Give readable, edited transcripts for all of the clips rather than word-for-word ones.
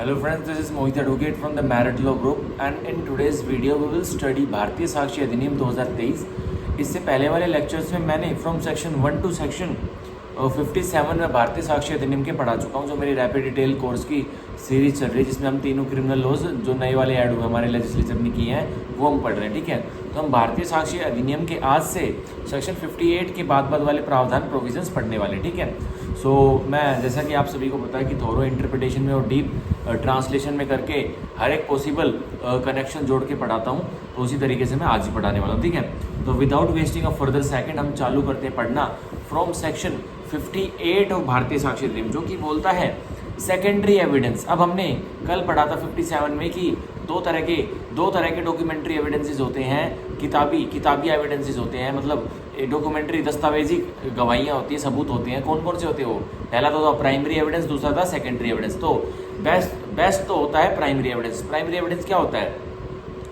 Hello friends, this is Mohit Advocate from the Merit Law Group and in today's video we will study भारतीय साक्ष्य अधिनियम 2023। इससे पहले वाले लेक्चर्स में मैंने फ्रॉम सेक्शन 1 टू सेक्शन 57 में भारतीय साक्ष्य अधिनियम के पढ़ा चुका हूँ, जो मेरी रैपिड डिटेल कोर्स की सीरीज चल रही है, जिसमें हम तीनों क्रिमिनल लॉज जो नए वाले ऐड हुए हमारे लेजिस्लेचर ने किए हैं वो हम पढ़ रहे हैं। ठीक है, तो हम भारतीय साक्ष्य अधिनियम के आज से सेक्शन 58 के बाद वाले प्रावधान प्रोविजंस पढ़ने वाले। ठीक है, सो मैं जैसा कि आप सभी को पता है कि थोरो इंटरप्रिटेशन में और डीप ट्रांसलेशन में करके हर एक पॉसिबल कनेक्शन जोड़ के पढ़ाता हूँ, तो उसी तरीके से मैं आज ही पढ़ाने वाला हूँ। ठीक है, तो without wasting a further second हम चालू करते हैं पढ़ना फ्रॉम सेक्शन 58 ऑफ भारतीय साक्ष्य अधिनियम, जो कि बोलता है सेकेंडरी एविडेंस। अब हमने कल पढ़ा था 57 में कि दो तरह के डॉक्यूमेंट्री एविडेंसेस होते हैं, किताबी एविडेंसेस होते हैं, मतलब डॉक्यूमेंट्री दस्तावेजी गवाहियाँ होती है, सबूत होते हैं। कौन कौन से होते हैं वो? पहला तो था प्राइमरी एविडेंस, दूसरा था सेकेंडरी एविडेंस। तो बेस्ट तो होता है प्राइमरी एविडेंस। प्राइमरी एविडेंस क्या होता है?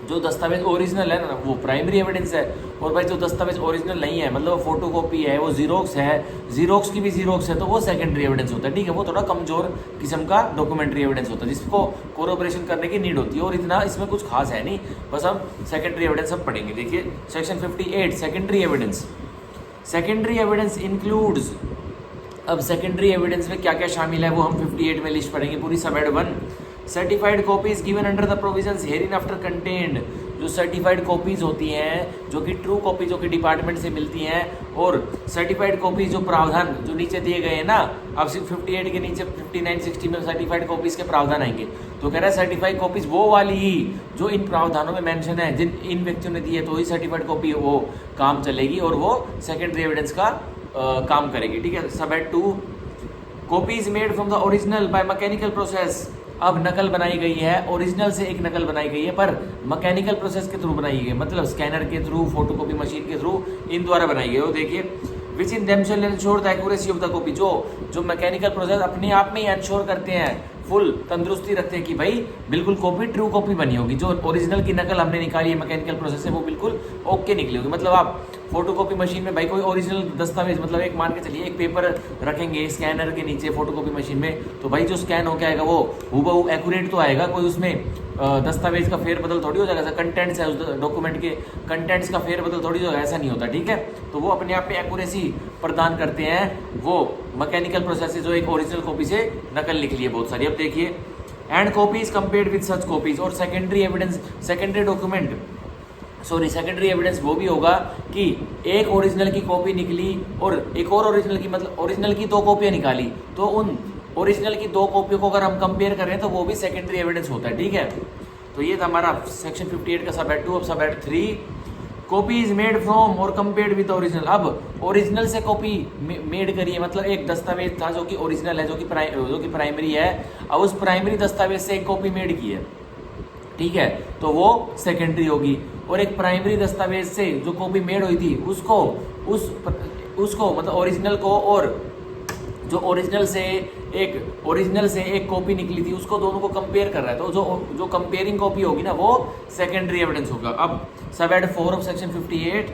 जो दस्तावेज ओरिजिनल है ना, वो प्राइमरी एविडेंस है। और भाई जो दस्तावेज ओरिजिनल नहीं है, मतलब वो फोटोकॉपी है, वो जीरोक्स है, जीरोक्स की भी जीरोक्स है, तो वो सेकेंडरी एविडेंस होता है। ठीक है, वो थोड़ा कमजोर किस्म का डॉक्यूमेंट्री एविडेंस होता है, जिसको कोरोबरेशन करने की नीड होती है, और इतना इसमें कुछ खास है नहीं, बस हम सेकेंडरी एविडेंस हम पढ़ेंगे। देखिए section 58 secondary evidence. Secondary evidence includes, अब सेकेंडरी एविडेंस में क्या क्या शामिल है वो हम 58 में लिस्ट पढ़ेंगे पूरी। सब एड 1 certified copies given under the provisions hereinafter contained. जो सर्टिफाइड कॉपीज होती हैं, जो कि ट्रू कॉपी जो कि डिपार्टमेंट से मिलती हैं, और सर्टिफाइड कॉपीज जो प्रावधान जो नीचे दिए गए हैं ना, अब सिर्फ 58 के नीचे 59, 60 में सर्टिफाइड कॉपीज के प्रावधान आएंगे। तो कह रहा है सर्टिफाइड कॉपीज वो वाली ही जो इन प्रावधानों में मेंशन है, जिन इन व्यक्तियों ने दी है, तो ही सर्टिफाइड कॉपी वो काम चलेगी और वो सेकेंडरी एविडेंस का काम करेगी। ठीक है, sub at 2 copies made from the original by mechanical process. अब नकल बनाई गई है, ओरिजिनल से एक नकल बनाई गई है, पर मैकेनिकल प्रोसेस के थ्रू बनाई गई है, मतलब स्कैनर के थ्रू, फोटोकॉपी मशीन के थ्रू, इन द्वारा बनाई गई है। वो देखिए which in themselves ensure the accuracy of the copy. जो मैकेनिकल प्रोसेस अपने आप में ही एंश्योर करते हैं, फुल तंदुरुस्ती रखते हैं कि भाई बिल्कुल कॉपी ट्रू कॉपी बनी होगी। जो ओरिजिनल की नकल हमने निकाली है मैकेनिकल प्रोसेस से, वो बिल्कुल ओके निकली होगी। मतलब आप फोटोकॉपी मशीन में भाई कोई ओरिजिनल दस्तावेज, मतलब एक मान के चलिए एक पेपर रखेंगे स्कैनर के नीचे फोटोकॉपी मशीन में, तो भाई जो स्कैन होकर आएगा वो हूबहू एक्यूरेट तो आएगा, कोई उसमें दस्तावेज का फेरबदल थोड़ी हो जाएगा। कंटेंट्स है उस डॉक्यूमेंट के, कंटेंट्स का फेरबदल थोड़ी होगा, ऐसा नहीं होता। ठीक है, तो वो अपने आप में एक्यूरेसी प्रदान करते हैं वो मैकेनिकल प्रोसेस से, जो एक ओरिजिनल कॉपी से नकल निकली है बहुत सारी। अब देखिए and copies compared with such copies. और secondary evidence, secondary document, sorry secondary evidence वो भी होगा कि एक ओरिजिनल की कॉपी निकली और एक और ओरिजिनल की, मतलब ओरिजिनल की 2 कॉपियां निकाली, तो उन ओरिजिनल की 2 कॉपियों को अगर हम कंपेयर करें तो वो भी सेकेंडरी एविडेंस होता है। ठीक है, तो ये था हमारा सेक्शन 58 का सब एट 2। अब sub at 3 copy is made from और कंपेयर्ड विद ओरिजिनल। अब ओरिजिनल से कॉपी मेड करी है, मतलब एक दस्तावेज था जो कि ओरिजिनल है, जो कि प्राइमरी है, अब उस प्राइमरी दस्तावेज से एक कॉपी मेड की है। ठीक है, तो वो सेकेंडरी होगी। और एक प्राइमरी दस्तावेज से जो कॉपी मेड हुई थी उसको मतलब ओरिजिनल को, और जो ओरिजिनल से एक कॉपी निकली थी उसको, दोनों को कंपेयर कर रहा है, तो जो कंपेयरिंग कॉपी होगी ना वो सेकेंडरी एविडेंस होगा। अब sub at 4 of section 58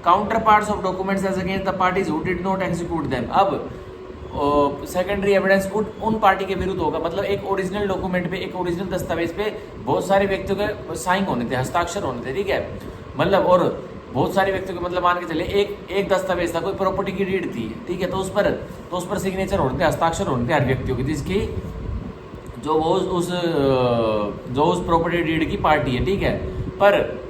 counter parts of documents as against the parties who did not execute them. अब सेकेंडरी एविडेंस उन पार्टी के विरुद्ध होगा, मतलब एक ओरिजिनल डॉक्यूमेंट पे, एक ओरिजिनल दस्तावेज पे बहुत सारे व्यक्तियों के साइन होने थे, हस्ताक्षर होने थे। ठीक है, मतलब और बहुत सारे व्यक्तियों के, मतलब मान के चले एक दस्तावेज था, कोई प्रॉपर्टी की डीड थी। ठीक है, तो उस पर सिग्नेचर होने थे, हस्ताक्षर होने थे हर व्यक्तियों की, जिसकी जो उस प्रॉपर्टी डीड की पार्टी है। ठीक है, पर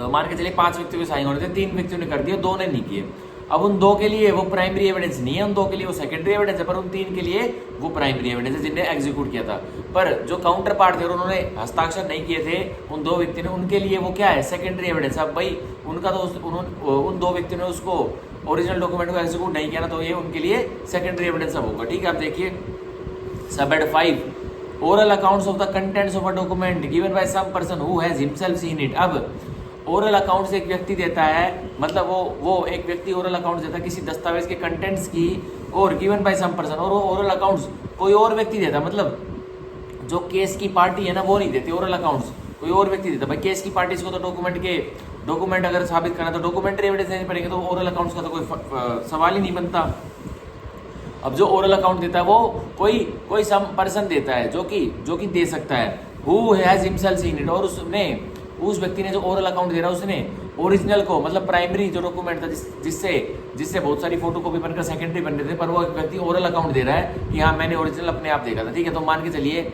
मान के चलिए 5 व्यक्तियों के साइन होने थे, 3 व्यक्तियों ने कर दिए, 2 ने नहीं किए। अब उन 2 के लिए वो प्राइमरी एविडेंस नहीं है, उन 2 के लिए वो सेकेंडरी एविडेंस है, पर उन 3 के लिए वो प्राइमरी एविडेंस है जिन्हें एग्जीक्यूट किया था। पर जो काउंटर पार्ट थे और उन्होंने हस्ताक्षर नहीं किए थे उन 2 व्यक्ति ने, उनके लिए वो क्या है? Secondary evidence. अब भाई उनका तो उन 2 व्यक्तियों ने उसको ओरिजिनल डॉक्यूमेंट को एग्जीक्यूट नहीं किया ना, तो ये उनके लिए सेकेंडरी एविडेंस अब होगा। ठीक है, अब देखिए sub at 5 oral accounts of the contents of a document given by some person who has himself seen it. अब ओरल अकाउंट्स एक व्यक्ति देता है, मतलब वो एक व्यक्ति ओरल अकाउंट्स देता है किसी दस्तावेज के कंटेंट्स की, और गिवन बाय सम पर्सन, और वो ओरल अकाउंट्स कोई और व्यक्ति देता है, मतलब जो केस की पार्टी है ना वो नहीं देती ओरल अकाउंट्स, कोई और व्यक्ति देता है। भाई केस की पार्टीज को तो डॉक्यूमेंट अगर साबित करना तो डॉक्यूमेंट्री एविडेंस देनी पड़ेगी, तो ओरल अकाउंट्स का तो कोई सवाल ही नहीं बनता। अब जो ओरल अकाउंट देता है वो कोई कोई सम पर्सन देता है जो कि दे सकता है, who has himself seen it, और उसने उस व्यक्ति ने जो ओरल अकाउंट दे रहा है उसने ओरिजिनल को मतलब प्राइमरी जो डॉक्यूमेंट था जिससे बहुत सारी फोटो कॉपी बनकर सेकेंडरी बन रहे थे, पर वो व्यक्ति ओरल अकाउंट दे रहा है कि हाँ मैंने ओरिजिनल अपने आप देखा था, ठीक है। तो मान के चलिए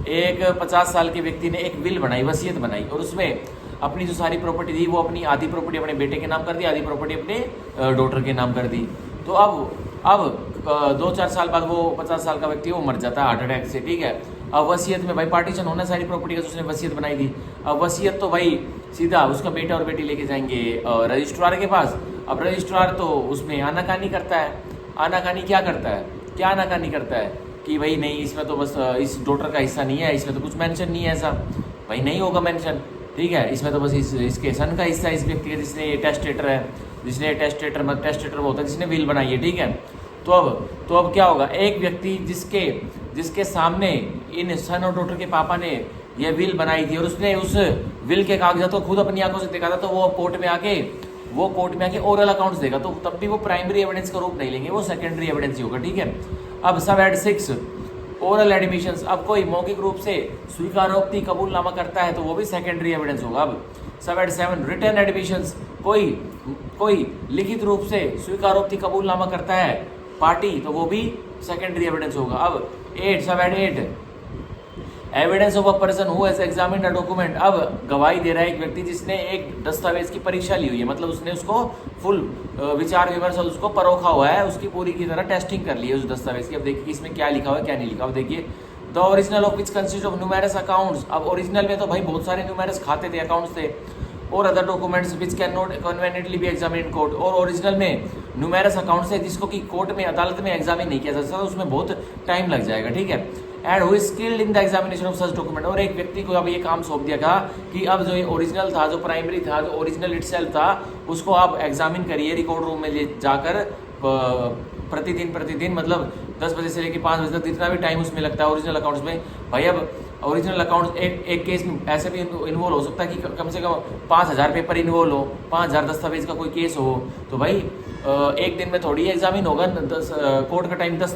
एक 50 साल के व्यक्ति ने एक विल बनाई, वसीयत बनाई, और उसमें अपनी जो सारी प्रॉपर्टी थी वो अपनी आधी प्रॉपर्टी अपने बेटे के नाम कर दी, आधी प्रॉपर्टी अपने डॉटर के नाम कर दी। तो अब 2-4 साल बाद वो 50 साल का व्यक्ति वो मर जाता है हार्ट अटैक से, ठीक है। अब वसीयत में भाई पार्टीशन होना सारी प्रॉपर्टी का, तो उसने वसीयत बनाई थी। अब वसीयत तो भाई सीधा उसका बेटा और बेटी लेके जाएंगे रजिस्ट्रार के पास। अब रजिस्ट्रार तो उसमें आनाकानी करता है। आनाकानी क्या करता है, क्या आनाकानी करता है कि भाई नहीं इसमें तो बस इस डॉटर का हिस्सा नहीं है, इसमें तो कुछ मेंशन नहीं है, ऐसा भाई नहीं होगा मेंशन, ठीक है। इसमें तो बस इसके सन का हिस्सा है, इस व्यक्ति का जिसने ये टेस्टेटर है, जिसने टेस्टेटर वो होता है जिसने विल बनाई है, ठीक है। तो अब क्या होगा, एक व्यक्ति जिसके सामने इन सन और डॉटर के पापा ने यह विल बनाई थी और उसने उस विल के कागजात को खुद अपनी आंखों से देखा था, तो वो कोर्ट में आके ओरल अकाउंट्स देगा, तो तब भी वो प्राइमरी एविडेंस का रूप नहीं लेंगे, वो सेकेंडरी एविडेंस ही होगा, ठीक है। अब सब एड 6 ओरल एडमिशंस, अब कोई मौखिक रूप से स्वीकारोक्ति कबूलनामा करता है तो वो भी सेकेंडरी एविडेंस होगा। अब सब एड 7 रिटर्न एडमिशंस, कोई लिखित रूप से स्वीकारोक्ति कबूलनामा करता है पार्टी, तो वो भी सेकेंडरी एविडेंस होगा। अब 8 सब एड 8 evidence of a person who has examined a document, अब गवाही दे रहा है एक व्यक्ति जिसने एक दस्तावेज की परीक्षा ली हुई है, मतलब उसने उसको फुल विचार विमर्श उसको परोखा हुआ है, उसकी पूरी की तरह टेस्टिंग कर ली है उस दस्तावेज की। अब देखिए इसमें क्या लिखा हुआ है क्या नहीं लिखा। अब देखिए the original of which consist of numerous accounts, अब ओरिजिनल में तो भाई बहुत सारे न्यूमेरस खाते थे, अकाउंट्स थे, और other documents which can not conveniently B examine in court, और ओरिजिनल में न्यूमेरस अकाउंट्स है जिसको कि कोर्ट में अदालत में एग्जामिन नहीं किया जा सकता, उसमें बहुत टाइम लग जाएगा, ठीक है। And who is skilled in the examination of such document, और एक व्यक्ति को अब ये काम सौंप दिया था कि अब जो ये ओरिजिनल था, जो प्राइमरी था, जो ओरिजिनल इटसेल्फ था, उसको आप एग्जामिन करिए रिकॉर्ड रूम में ले जाकर प्रतिदिन मतलब 10 बजे से लेकर 5 बजे तक जितना भी टाइम उसमें लगता है ओरिजिनल अकाउंट्स में। भाई अब ओरिजिनल अकाउंट्स एक केस में ऐसे भी इन्वॉल्व हो सकता है कि कम से कम 5000 पेपर इन्वॉल्व हो, 5000 दस्तावेज का कोई केस हो, तो भाई एक दिन में थोड़ी एग्जामिन होगा। कोर्ट का टाइम 10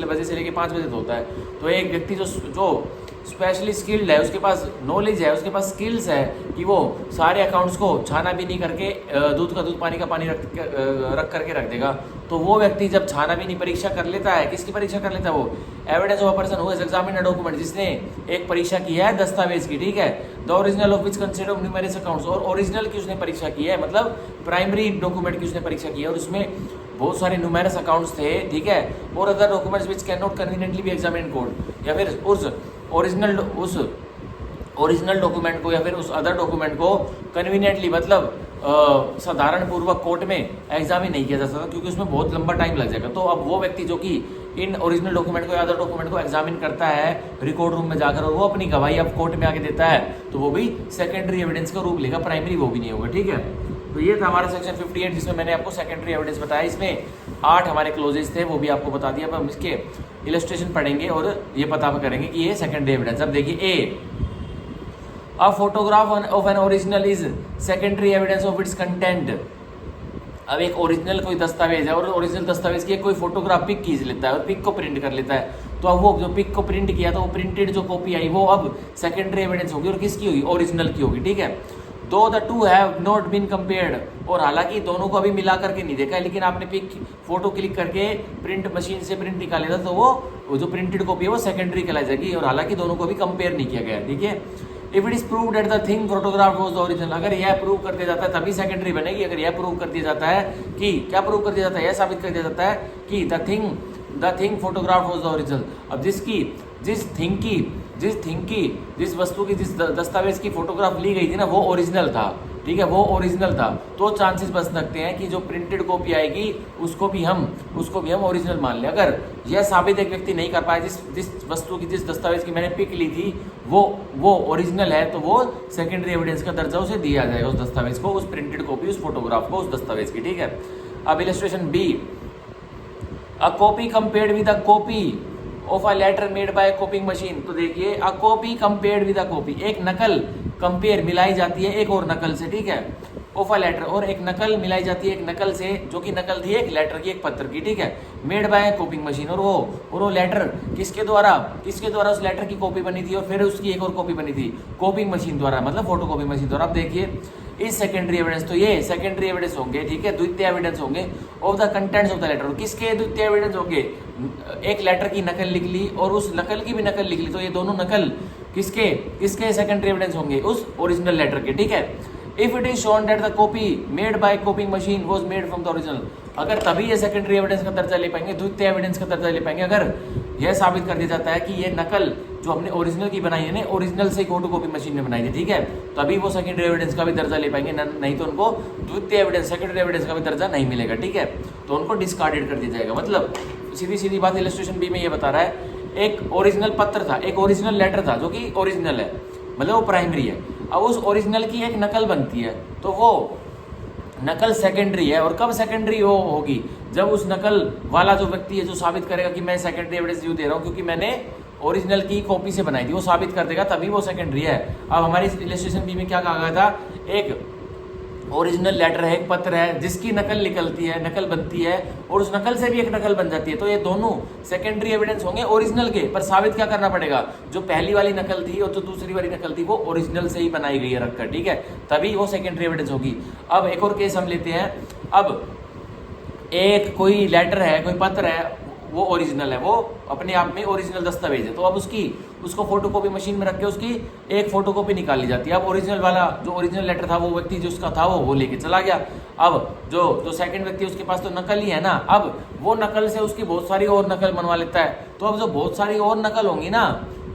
बजे से लेकर 5 बजे तो होता है। तो एक व्यक्ति जो स्पेशली स्किल्ड है, उसके पास नॉलेज है, उसके पास स्किल्स है कि वो सारे अकाउंट्स को छाना भी नहीं करके दूध का दूध पानी का पानी रख करके रख देगा, तो वो व्यक्ति जब छाना भी नहीं परीक्षा कर लेता है, किसकी परीक्षा कर लेता है वो, evidence of a person who has examined a document, जिसने एक परीक्षा की है दस्तावेज की, ठीक है। The original of which consist of numerous accounts, और ओरिजिनल की उसने परीक्षा की है, मतलब प्राइमरी डॉक्यूमेंट की उसने परीक्षा की है और उसमें बहुत सारे न्यूमेरस अकाउंट्स थे, ठीक है। और other documents which can not conveniently B examined in court, या फिर उस ओरिजिनल डॉक्यूमेंट को या फिर उस अदर डॉक्यूमेंट को कन्वीनियंटली मतलब साधारण पूर्वक कोर्ट में एग्जामिन नहीं किया जा सकता क्योंकि उसमें बहुत लंबा टाइम लग जाएगा। तो अब वो व्यक्ति जो कि इन ओरिजिनल डॉक्यूमेंट को या अदर डॉक्यूमेंट को एग्जामिन करता है रिकॉर्ड रूम में जाकर और वो अपनी गवाही अब कोर्ट में आके देता है, तो वो भी सेकेंडरी एविडेंस का रूप लेगा, प्राइमरी वो भी नहीं होगा, ठीक है। तो ये था हमारा सेक्शन 58 जिसमें मैंने आपको सेकेंडरी एविडेंस बताया। इसमें 8 हमारे क्लोजेस थे, वो भी आपको बता दिया। अब हम इसके इलस्ट्रेशन पढ़ेंगे और ये पता करेंगे कि ये सेकेंडरी एविडेंस। अब देखिए a a photograph of an original is secondary evidence of its content. अब एक ओरिजिनल कोई दस्तावेज है और ओरिजिनल दस्तावेज की कोई फोटोग्राफ पिक खींच लेता है और पिक को प्रिंट कर लेता है, तो अब वो जो पिक को प्रिंट किया तो वो प्रिंटेड जो कॉपी आई वो अब सेकेंडरी एविडेंस होगी और किसकी होगी, ओरिजिनल की होगी, ठीक है। Though the two have not been compared, और हालांकि दोनों को अभी मिला करके नहीं देखा है, लेकिन आपने पिक फोटो क्लिक करके प्रिंट मशीन से प्रिंट निकाले था तो वो जो प्रिंटेड कॉपी है वो सेकेंडरी कहलाई जाएगी, और हालांकि दोनों को भी कंपेयर नहीं किया गया, ठीक है। If it is proved that the thing photograph was the original, अगर यह प्रूव कर दिया जाता है तभी सेकेंडरी बनेगी। अगर यह प्रूव कर दिया जाता है कि क्या प्रूव कर दिया जाता है, यह साबित कर दिया जाता है कि the thing photograph was the original. अब जिस वस्तु की जिस दस्तावेज की फोटोग्राफ ली गई थी ना वो ओरिजिनल था, ठीक है, वो ओरिजिनल था, तो चांसेस बच सकते हैं कि जो प्रिंटेड कॉपी आएगी उसको भी हम ओरिजिनल मान लें। अगर यह साबित एक व्यक्ति नहीं कर पाया जिस वस्तु की जिस दस्तावेज की मैंने पिक ली थी वो ओरिजिनल है, तो वो सेकेंडरी एविडेंस का दर्जा उसे दिया जाएगा, उस दस्तावेज को, उस प्रिंटेड कॉपी, उस फोटोग्राफ को, उस दस्तावेज की, ठीक है। अब illustration B a copy compared with a copy of a letter made by copying machine. तो देखिए a copy compared with a copy, एक नकल कंपेयर मिलाई जाती है एक और नकल से, ठीक है। ऑफ अ लेटर, और एक नकल मिलाई जाती है एक नकल से, जो कि नकल थी एक लेटर की, एक पत्र की, ठीक है, मेड बाय कॉपिंग मशीन। और वो लेटर किसके द्वारा उस लेटर की कॉपी बनी थी, और फिर उसकी एक और कॉपी बनी थी कॉपिंग मशीन द्वारा, मतलब फोटो कॉपी मशीन द्वारा। अब देखिए इस सेकेंडरी एविडेंस, तो ये सेकेंडरी एविडेंस होंगे, ठीक है, द्वितीय एविडेंस होंगे of the contents of the letter. किसके द्वितीय एविडेंस होंगे? एक लेटर की नकल लिख ली और उस नकल की भी नकल लिख ली, तो ये दोनों नकल किसके सेकेंडरी एविडेंस होंगे? उस ओरिजिनल लेटर के, ठीक है। If it is shown that the copy made by copying machine was made from the original, अगर तभी ये सेकेंडरी एविडेंस का दर्जा ले पाएंगे, द्वितीय एविडेंस का दर्जा ले पाएंगे, अगर यह साबित कर दिया जाता है कि ये नकल जो हमने ओरिजिनल की बनाई है ना, ओरिजिनल से फोटो कॉपी मशीन में बनाई थी, ठीक है, तभी वो सेकेंडरी एविडेंस का भी दर्जा ले पाएंगे, नहीं तो उनको द्वितीय एविडेंस, सेकेंडरी एविडेंस का भी दर्जा नहीं मिलेगा, ठीक है, तो उनको डिस्कार्डेड कर दिया जाएगा। मतलब सीधी बात इलस्ट्रेशन बी में ये बता रहा है, एक ओरिजिनल पत्र था, एक ओरिजिनल लेटर था जो कि ओरिजिनल है, मतलब वो प्राइमरी है। अब उस ओरिजिनल की एक नकल बनती है, तो वो नकल सेकेंडरी है। और कब सेकेंडरी होगी? जब उस नकल वाला जो व्यक्ति है, जो साबित करेगा कि मैं सेकेंडरी एविडेंस यूज दे रहा हूँ क्योंकि मैंने ओरिजिनल की कॉपी से बनाई थी, वो साबित कर देगा, तभी वो सेकेंडरी है। अब हमारी इलस्ट्रेशन बी में क्या कहा गया था? एक ओरिजिनल लेटर है, एक पत्र है, जिसकी नकल निकलती है, नकल बनती है, और उस नकल से भी एक नकल बन जाती है, तो ये दोनों सेकेंडरी एविडेंस होंगे ओरिजिनल के। पर साबित क्या करना पड़ेगा? जो पहली वाली नकल थी और जो दूसरी वाली नकल थी, वो ओरिजिनल से ही बनाई गई है रखकर, ठीक है, तभी वो सेकेंडरी एविडेंस होगी। अब एक और केस हम लेते हैं। अब एक कोई लेटर है, कोई पत्र है, वो ओरिजिनल है, वो अपने आप में ओरिजिनल दस्तावेज है, तो अब उसको फोटोकॉपी मशीन में रख के उसकी एक फोटोकॉपी निकाल ली जाती है। अब ओरिजिनल वाला जो ओरिजिनल लेटर था, वो व्यक्ति जो उसका था वो लेके चला गया। अब जो सेकंड व्यक्ति उसके पास तो नकल ही है ना, अब वो नकल से उसकी बहुत सारी और नकल बनवा लेता है, तो अब जो बहुत सारी और नकल होंगी ना,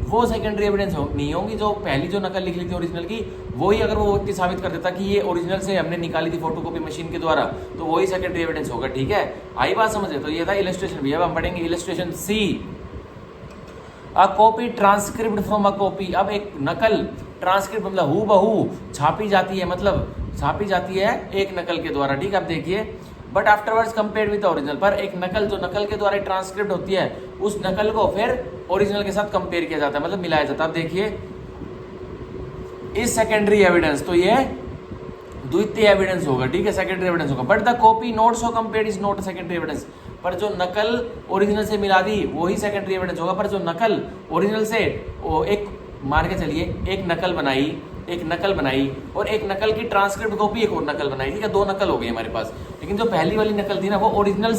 वो सेकेंडरी एविडेंस नहीं होंगी। जो पहली जो नकल लिख ली थी ओरिजिनल की, वही अगर वो व्यक्ति साबित कर देता कि ये ओरिजिनल से हमने निकाली थी फोटोकॉपी मशीन के द्वारा, तो वही सेकेंडरी एविडेंस होगा, ठीक है। आई बात समझे? तो ये था इलस्ट्रेशन भी। अब हम पढ़ेंगे illustration C, a copy transcript from a copy. अब एक नकल ट्रांसक्रिप्ट मतलब हू बहू छापी जाती है, मतलब छापी जाती है एक नकल के द्वारा, ठीक है। अब देखिए, but afterwards compared with original, पर एक नकल जो नकल के द्वारा ट्रांसक्रिप्ट होती है, उस नकल को फिर ओरिजिनल के साथ कंपेयर किया जाता है, मतलब मिलाया जाता है। अब देखिए, इस सेकेंडरी एविडेंस, तो ये द्वितीय एविडेंस होगा, ठीक है, सेकेंडरी एविडेंस होगा। But the copy not so compared is not secondary evidence, पर जो नकल ओरिजिनल से मिला दी वही सेकेंडरी एविडेंस होगा। पर जो नकल ओरिजिनल से एक मान के चलिए एक नकल बनाई और एक नकल की ट्रांसक्रिप्ट कॉपी एक और नकल बनाई, ठीक है, दो नकल हो गई हमारे पास। लेकिन जो पहली वाली नकल थी ना, वो ओरिजिनल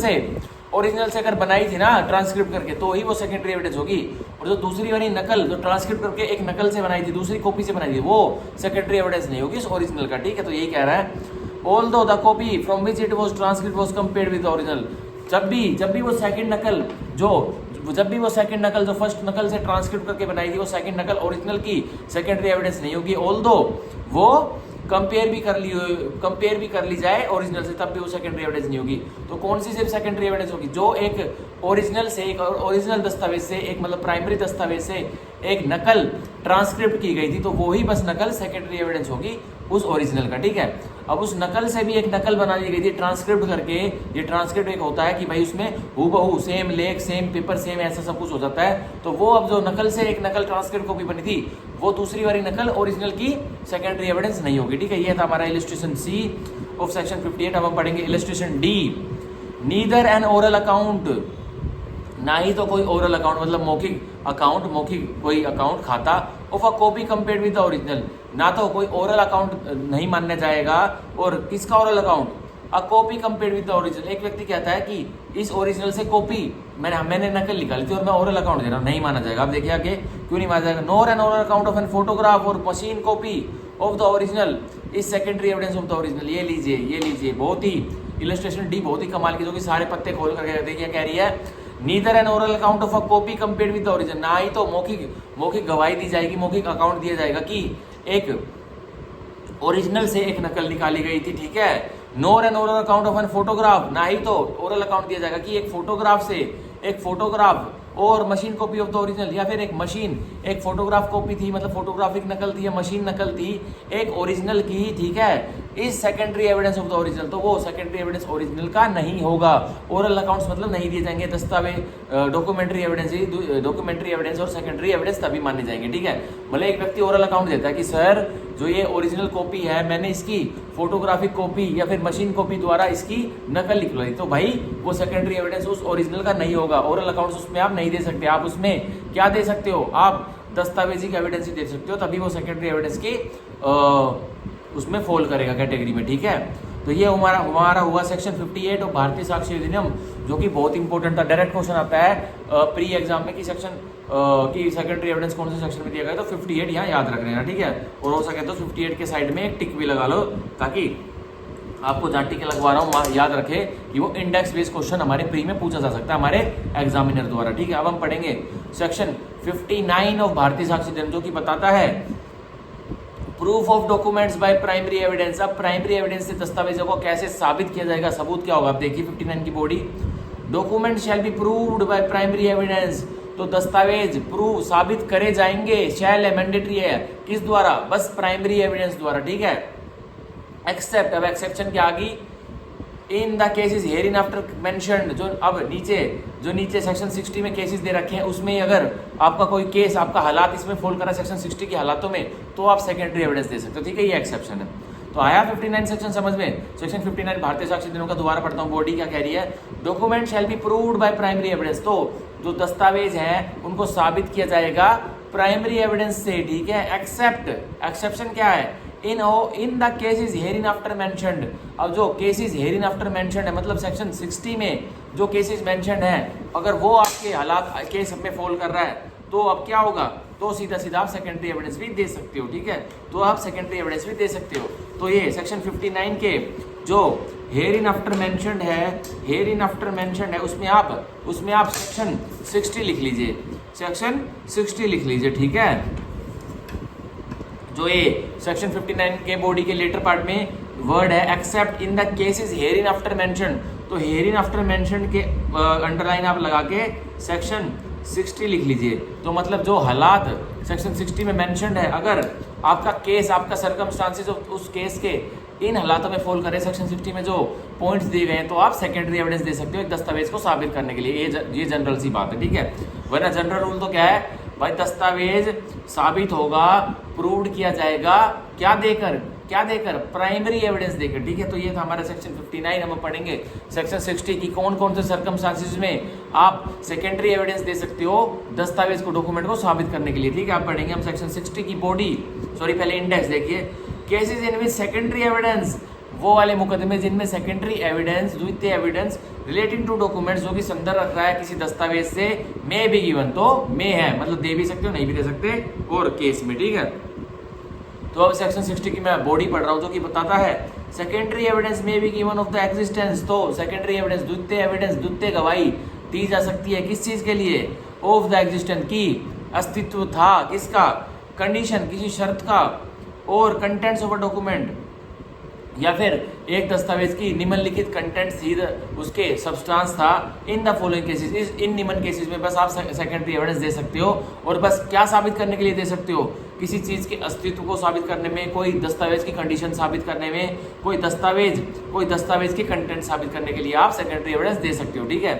से अगर बनाई थी ना ट्रांसक्रिप्ट करके, तो ही वो सेकेंडरी एविडेंस होगी। और जो दूसरी वाली नकल जो ट्रांसक्रिप्ट करके एक नकल से बनाई थी, दूसरी कॉपी से बनाई थी, वो सेकेंडरी एविडेंस नहीं होगी इस ओरिजिनल का, ठीक है। तो यही कह रहा है, although the copy from which it was transcript was compared with original, जब भी वो सेकंड नकल जो फर्स्ट नकल से ट्रांसक्रिप्ट करके बनाई थी, वो सेकंड नकल ओरिजिनल की सेकेंडरी एविडेंस नहीं होगी। ऑल्दो वो कंपेयर भी कर ली जाए ओरिजिनल से, तब भी वो सेकेंडरी एविडेंस नहीं होगी। तो कौन सी सिर्फ सेकेंडरी एविडेंस होगी? जो एक ओरिजिनल दस्तावेज से, एक मतलब प्राइमरी दस्तावेज से एक नकल ट्रांसक्रिप्ट की गई थी, तो वो ही बस नकल सेकेंडरी एविडेंस होगी उस ओरिजिनल का, ठीक है। अब उस नकल से भी एक नकल बना ली गई थी ट्रांसक्रिप्ट करके। ये ट्रांसक्रिप्ट एक होता है कि भाई उसमें हूबहू सेम लेख, सेम पेपर, सेम ऐसा सब कुछ हो जाता है। तो वो अब जो नकल से एक नकल ट्रांसक्रिप्ट कॉपी बनी थी, वो दूसरी वाली नकल ओरिजिनल की सेकेंडरी एविडेंस नहीं होगी, ठीक है। ये था हमारा इलस्ट्रेशन सी ऑफ सेक्शन 58। अब हम पढ़ेंगे illustration D, neither N oral account, ना ही तो कोई ओरल अकाउंट मतलब मौखिक कोई अकाउंट खाता, of a copy compared with the original, ना तो कोई ओरल अकाउंट नहीं मानने जाएगा। और किसका oral account? A copy compared with the original. एक व्यक्ति कहता है कि इस ओरिजिनल से कॉपी मैंने नकल निकाली थी और मैं ओरल अकाउंट दे रहा हूँ, नहीं माना जाएगा। अब देखिए आगे क्यों नहीं माना जाएगा। Nor an oral account of an photograph और machine copy of the original is secondary evidence of the original. ये लीजिए बहुत ही इलस्ट्रेशन डी बहुत ही कमाल की, जो कि सारे पत्ते खोल करके देखिए कह रही है, neither N oral account of a copy compared with the original, ना ही तो मौखिक गवाही दी जाएगी, मौखिक अकाउंट दिया जाएगा कि एक ओरिजिनल से एक नकल निकाली गई थी, ठीक है। Nor an oral account of an photograph, ना ही तो ओरल अकाउंट दिया जाएगा कि एक फोटोग्राफ और machine copy of the original, या फिर एक मशीन, एक फोटोग्राफ कॉपी थी मतलब फोटोग्राफिक नकल थी या मशीन नकल थी एक ओरिजिनल की, ठीक है, is secondary evidence of the original, तो वो सेकेंडरी एविडेंस ओरिजिनल का नहीं होगा। ओरल अकाउंट्स मतलब नहीं दिए जाएंगे, दस्तावेज डॉक्यूमेंट्री एविडेंस, डॉक्यूमेंट्री एविडेंस और सेकेंडरी एविडेंस तभी माने जाएंगे, ठीक है। भले एक व्यक्ति ओरल अकाउंट देता है कि सर जो ये ओरिजिनल कॉपी है मैंने इसकी फोटोग्राफिक कॉपी या फिर मशीन कॉपी द्वारा इसकी नकल निकलवाई, तो भाई वो सेकेंडरी एविडेंस उस ओरिजिनल का नहीं होगा। ओरल अकाउंट्स उसमें आप नहीं दे सकते, आप उसमें क्या दे सकते हो, आप दस्तावेजी एविडेंस ही दे सकते हो, तभी वो सेकेंडरी एविडेंस की उसमें फॉल करेगा कैटेगरी में, ठीक है। तो ये हमारा हुआ सेक्शन 58 और भारतीय साक्ष्य अधिनियम, जो कि बहुत इंपॉर्टेंट था। डायरेक्ट क्वेश्चन आता है प्री एग्जाम में कि सेक्शन की सेकेंडरी एविडेंस कौन से सेक्शन में दिया गया, तो 58 यहाँ याद रख लेना, ठीक है। और हो सके तो 58 के साइड में एक टिक भी लगा लो, ताकि आपको जहाँ टिक लगवा रहा हूँ याद रखे कि वो इंडेक्स बेस्ड क्वेश्चन हमारे प्री में पूछा जा सकता है हमारे एग्जामिनर द्वारा, ठीक है। अब हम पढ़ेंगे सेक्शन 59 ऑफ भारतीय साक्ष्य अधिनियम, जो कि बताता है proof of documents by primary evidence. अब प्राइमरी एविडेंस से दस्तावेजों को कैसे साबित किया जाएगा, सबूत क्या होगा, आप देखिए 59 की body, document shall be proved by primary evidence, तो दस्तावेज प्रूव साबित करे जाएंगे, शैल है, मैंडेटरी है, किस द्वारा, बस प्राइमरी एविडेंस द्वारा, ठीक है। एक्सेप्ट, अब एक्सेप्शन क्या आ गई, in the cases here in after mentioned, जो अब नीचे सेक्शन 60 में केसेस दे रखे हैं, उसमें अगर आपका कोई केस, आपका हालात इसमें फॉल करा सेक्शन 60 की हालातों में, तो आप सेकेंडरी एविडेंस दे सकते हो, ठीक है, ये एक्सेप्शन है। तो आया 59 सेक्शन समझ में। सेक्शन 59 भारतीय साक्ष्य अधिनियम का दोबारा पढ़ता हूँ, बॉडी क्या कह रही है, document shall be proved by primary evidence, तो जो दस्तावेज हैं उनको साबित किया जाएगा प्राइमरी एविडेंस से, ठीक है। एक्सेप्ट, एक्सेप्शन क्या है, in the cases here in after mentioned, अब जो cases here in after mentioned है मतलब सेक्शन 60 में जो केसेस मेंशन्ड है, अगर वो आपके हालात केस में फॉल कर रहा है, तो अब क्या होगा, तो सीधा सीधा आप सेकेंडरी एविडेंस भी दे सकते हो, ठीक है। तो आप सेकेंडरी एविडेंस भी दे सकते हो। तो ये सेक्शन 59 के जो हेयर इन आफ्टर मेंशन्ड है, हेयर इन आफ्टर मेंशन्ड है, उसमें आप सेक्शन 60 लिख लीजिए, सेक्शन 60 लिख लीजिए, ठीक है। जो ये सेक्शन 59 के बॉडी के लेटर पार्ट में वर्ड है accept in the cases here in after mention, तो हेयर इन आफ्टर मेंशन के अंडरलाइन आप लगा के सेक्शन 60 लिख लीजिए। तो मतलब जो हालात सेक्शन 60 में मेंशन्ड है, अगर आपका केस, आपका सर्कमस्टांसेस उस केस के इन हालातों में फॉल करे, सेक्शन 60 में जो पॉइंट्स दिए गए हैं, तो आप सेकेंडरी एविडेंस दे सकते हो एक दस्तावेज को साबित करने के लिए। ये जनरल सी बात है, ठीक है। वरना जनरल रूल तो क्या है भाई, दस्तावेज साबित होगा, प्रूव्ड किया जाएगा, क्या देकर प्राइमरी एविडेंस देकर, ठीक है। तो ये था हमारा सेक्शन 59। हम पढ़ेंगे सेक्शन 60 की कौन कौन से सर्कमस्टांसेस में आप सेकेंडरी एविडेंस दे सकते हो दस्तावेज को, डॉक्यूमेंट को साबित करने के लिए, ठीक है। आप पढ़ेंगे हम सेक्शन 60 की बॉडी, पहले इंडेक्स देखिए, cases in which secondary evidence, वो वाले मुकदमे जिनमें सेकेंडरी एविडेंस, द्वितीय एविडेंस रिलेटिंग टू डॉक्यूमेंट्स, जो कि संदर्भ रख रहा है किसी दस्तावेज से, मे बी गिवन, तो मे है मतलब दे भी सकते हो, नहीं भी दे सकते, और केस में, ठीक है। तो अब सेक्शन 60 की मैं बॉडी पढ़ रहा हूँ, जो कि बताता है secondary evidence may be given of the existence, तो सेकेंडरी एविडेंस, द्वितीय एविडेंस, द्वितीय गवाही दी जा सकती है किस चीज के लिए, ऑफ द एग्जिस्टेंस, की अस्तित्व था, किसका, कंडीशन, किसी शर्त का, और कंटेंट्स ऑफ अ डॉक्यूमेंट, या फिर एक दस्तावेज की निम्नलिखित कंटेंट्स थी, उसके सब्सटेंस था, इन द फॉलोइंग केसेस, इन निम्न केसेस में बस आप सेकेंडरी एविडेंस दे सकते हो। और बस क्या साबित करने के लिए दे सकते हो, किसी चीज के अस्तित्व को साबित करने में, कोई दस्तावेज की कंडीशन साबित करने में, कोई दस्तावेज के कंटेंट साबित करने के लिए आप सेकेंडरी एविडेंस दे सकते हो, ठीक है।